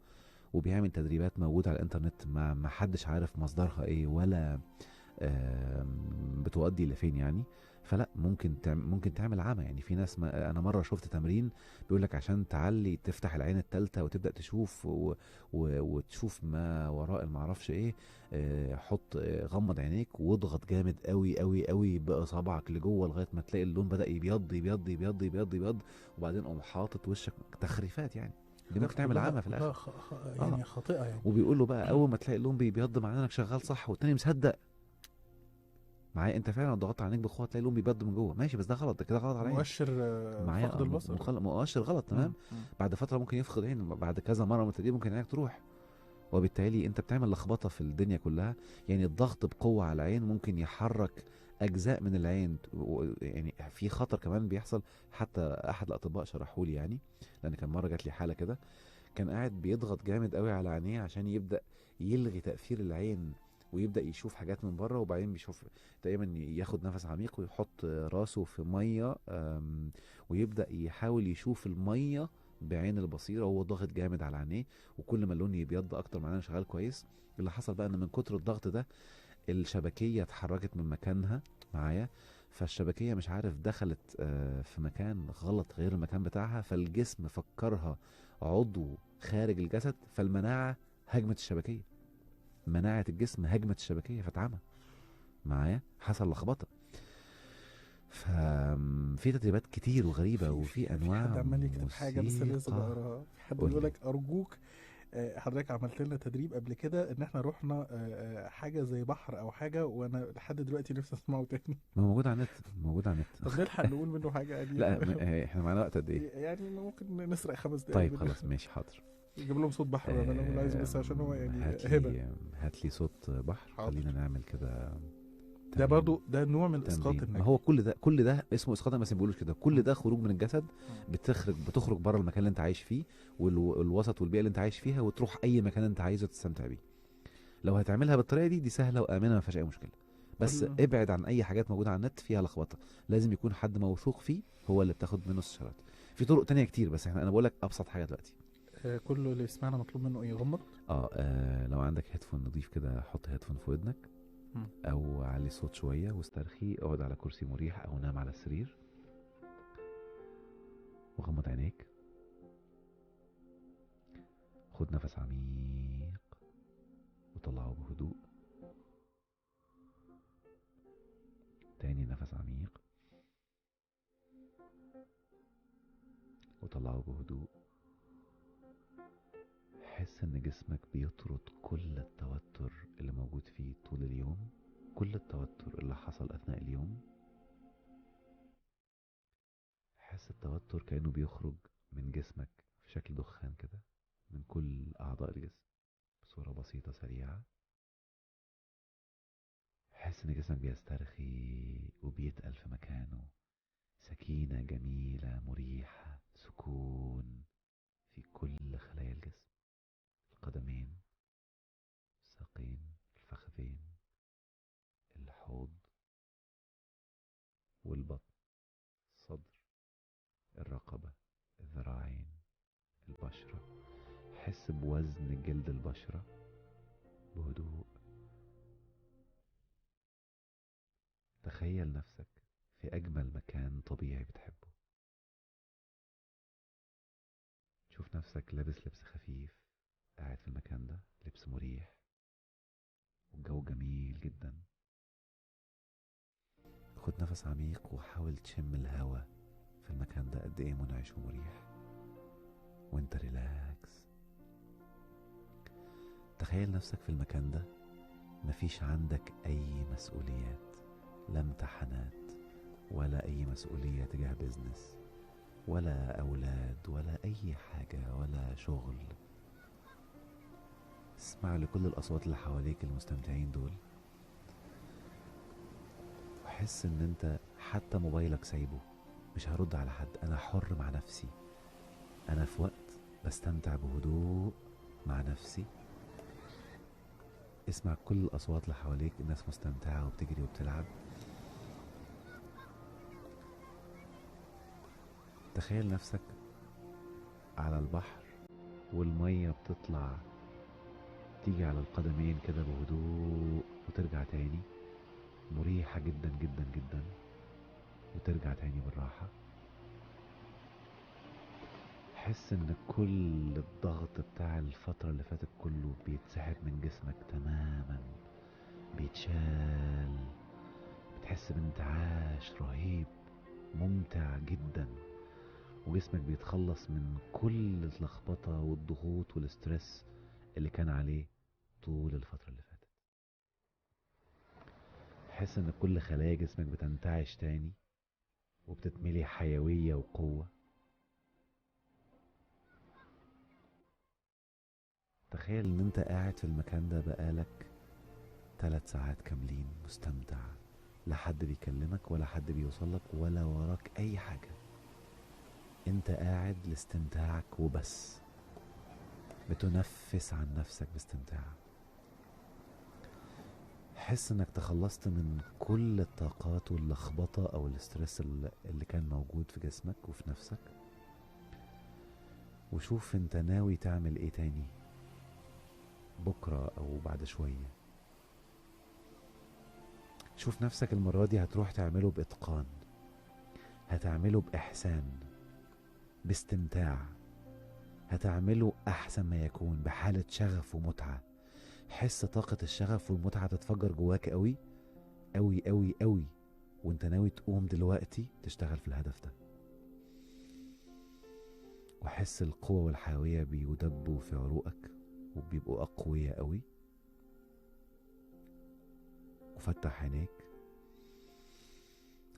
وبيعمل تدريبات موجوده على الانترنت ما حدش عارف مصدرها ايه ولا بتؤدي لفين يعني. فلا ممكن تعمل عمى يعني. في ناس، ما انا مره شفت تمرين بيقول لك عشان تعلي تفتح العين الثالثه وتبدا تشوف وتشوف ما وراء المعرفش ايه. حط غمض عينيك واضغط جامد قوي قوي قوي باصابعك لجوه لغايه ما تلاقي اللون بدا يبيض يبيض يبيض يبيض يبيض، وبعدين قوم حاطط وشك. تخريفات يعني، دي ممكن تعمل عمى في الاخر. يعني خاطئه يعني. وبيقول له بقى اول ما تلاقي اللون بيبيض معناه انك شغال صح، والتاني مصدق معايا. انت فعلا لو ضغطت عليك بقوه تلاقي اللون بيبيض من جوه، ماشي، بس ده غلط، ده كده غلط عليا. مؤشر معايا فقد البصر. مؤشر غلط، تمام. بعد فتره ممكن يفقد عين، بعد كذا مره من التدريب ممكن عينك تروح، وبالتالي انت بتعمل لخبطه في الدنيا كلها. يعني الضغط بقوه على العين ممكن يحرك اجزاء من العين، يعني في خطر كمان بيحصل. حتى احد الاطباء شرحوا لي يعني، لان كان مره جات لي حاله كده، كان قاعد بيضغط جامد قوي على عينيه عشان يبدا يلغي تاثير العين ويبدا يشوف حاجات من بره. وبعدين بيشوف دايما ياخد نفس عميق ويحط راسه في ميه، ويبدا يحاول يشوف الميه بعين البصيره وهو ضاغط جامد على عينيه. وكل ما اللون يبيض اكتر معناه شغال كويس. اللي حصل بقى ان من كتر الضغط ده الشبكيه اتحركت من مكانها معايا. فالشبكيه مش عارف دخلت في مكان غلط غير المكان بتاعها، فالجسم فكرها عضو خارج الجسد، فالمناعه هجمت الشبكيه. مناعه الجسم هجمت الشبكيه فاتعمى معايا. حصل لخبطه. ففي تدريبات كتير وغريبه وفي انواع حد عمال يكتب حاجه بس لازم اقراها. في حد بيقول لك ارجوك حضرتك عملت لنا تدريب قبل كده ان احنا رحنا حاجه زي بحر او حاجه، وانا لحد دلوقتي نفسي اسمعه تاني. ما هو موجود على النت، موجود على النت. طب نلحق نقول منه حاجه يعني؟ لا احنا معانا وقت قد ايه؟ يعني ممكن نسرق 5 دقايق. طيب خلاص ماشي حاضر. يجيب لهم صوت بحر انا اللي عايزه، بس عشان هو يعني هبه. هات لي صوت بحر. خلينا نعمل كده. ده برضو ده نوع من اسقاط النجم. هو كل ده اسمه اسقاط، بس ما بيقولوش كده. كل ده خروج من الجسد. بتخرج بره المكان اللي انت عايش فيه والوسط والبيئه اللي انت عايش فيها، وتروح اي مكان انت عايزه تستمتع بيه. لو هتعملها بالطريقه دي سهله وامنه ما فيهاش اي مشكله. بس ابعد عن اي حاجات موجوده على النت فيها لخبطه. لازم يكون حد موثوق فيه هو اللي بتاخد منه استشارات. في طرق تانية كتير، بس انا بقول لك ابسط حاجه دلوقتي. كله اللي يسمعنا مطلوب منه ايه؟ يغمض. لو عندك هيدفون نضيف كده، حط هيدفون في ودنك او علي صوت شويه واسترخي. اقعد على كرسي مريح او نام على السرير وغمض عينيك. خد نفس عميق وطلعه بهدوء. تاني نفس عميق وطلعه بهدوء. حس ان جسمك بيطرد كل التوتر اللي موجود فيه طول اليوم، كل التوتر اللي حصل اثناء اليوم. حس التوتر كأنه بيخرج من جسمك في شكل دخان كده من كل اعضاء الجسم بصورة بسيطة سريعة. حس ان جسمك بيسترخي وبيتقل في مكانه. سكينة جميلة مريحة، سكون في كل خلايا الجسم. القدمين، الساقين، الفخذين، الحوض والبطن، الصدر، الرقبة، الذراعين، البشرة. حس بوزن جلد البشرة بهدوء. تخيل نفسك في أجمل مكان طبيعي بتحبه. شوف نفسك لابس لبس خفيف، قاعد في المكان ده، لبس مريح والجو جميل جدا. خد نفس عميق وحاول تشم الهواء في المكان ده قد ايه منعش ومريح وانت ريلاكس. تخيل نفسك في المكان ده مفيش عندك اي مسؤوليات، لا امتحانات ولا اي مسؤولية تجاه بيزنس ولا اولاد ولا اي حاجة ولا شغل. اسمع لكل الاصوات اللي حواليك المستمتعين دول، وحس ان انت حتى موبايلك سايبه، مش هرد على حد، انا حر مع نفسي. انا في وقت بستمتع بهدوء مع نفسي. اسمع كل الأصوات اللي حواليك، الناس مستمتعة وبتجري وبتلعب. تخيل نفسك على البحر والمية بتطلع تيجي على القدمين كده بهدوء وترجع تاني، مريحة جدا جدا جدا، وترجع تاني بالراحة. حس ان كل الضغط بتاع الفترة اللي فاتت كله بيتسحب من جسمك تماما، بيتشال. بتحس بانتعاش رهيب ممتع جدا، وجسمك بيتخلص من كل اللخبطة والضغوط والسترس اللي كان عليه طول الفترة اللي فاتت. حس ان كل خلايا جسمك بتنتعش تاني وبتتملي حيوية وقوة. تخيل ان انت قاعد في المكان ده بقالك 3 ساعات كاملين مستمتع، لا حد بيكلمك ولا حد بيوصلك ولا وراك اي حاجة، انت قاعد لاستمتاعك وبس، بتنفس عن نفسك باستمتاع. حس انك تخلصت من كل الطاقات واللخبطة او الاسترس اللي كان موجود في جسمك وفي نفسك، وشوف انت ناوي تعمل ايه تاني بكرة او بعد شوية. شوف نفسك المرة دي هتروح تعمله بإتقان، هتعمله بإحسان، باستمتاع، هتعمله أحسن ما يكون، بحالة شغف ومتعة. حس طاقة الشغف والمتعة تتفجر جواك قوي قوي قوي قوي، وانت ناوي تقوم دلوقتي تشتغل في الهدف ده. وحس القوة والحيوية بيدبوا في عروقك وبيبقوا أقوياء قوي. وفتح عينيك،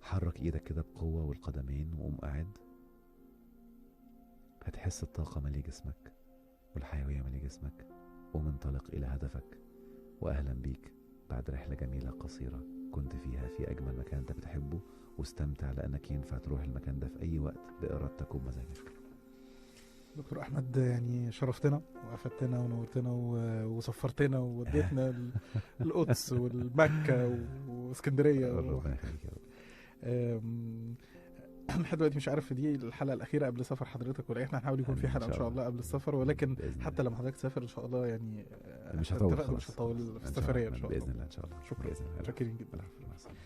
حرك ايدك كده بقوة والقدمين وقوم قاعد. هتحس الطاقة مالي جسمك والحيوية مالي جسمك، ومنطلق إلى هدفك. وأهلا بيك بعد رحلة جميلة قصيرة كنت فيها في أجمل مكان أنت بتحبه، واستمتع لأنك ينفع تروح المكان ده في أي وقت بإرادتك وبمزاجك. دكتور احمد، يعني شرفتنا وافدتنا ونورتنا وسفرتنا ووديتنا القدس والمكة واسكندرية ربنا يخليك يا رب. لحد دلوقتي مش عارف دي الحلقه الاخيره قبل سفر حضرتك ولا احنا هنحاول يكون في حلقه ان شاء الله قبل السفر، ولكن حتى لما حضرتك تسافر ان شاء الله يعني مش هطول خالص، مش هطول في السفريه ان شاء الله باذن الله. ان شاء الله. شكرا، شاكرين جدا. مع السلامة.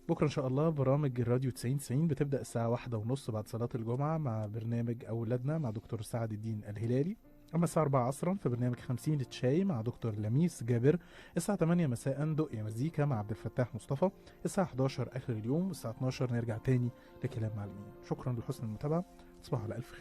بكره ان شاء الله برامج الراديو 90 بتبدا الساعه 1:30 بعد صلاه الجمعه مع برنامج اولادنا مع دكتور سعد الدين الهلالي. اما الساعه 4 عصرا في برنامج 50 شاي مع دكتور لميس جابر. الساعه 8 مساء دقيا مزيكا مع عبد الفتاح مصطفى. الساعه 11 اخر اليوم، والساعه 12 نرجع تاني لكلام معلمين. شكرا لحسن المتابعه، تصبحوا على الف خير.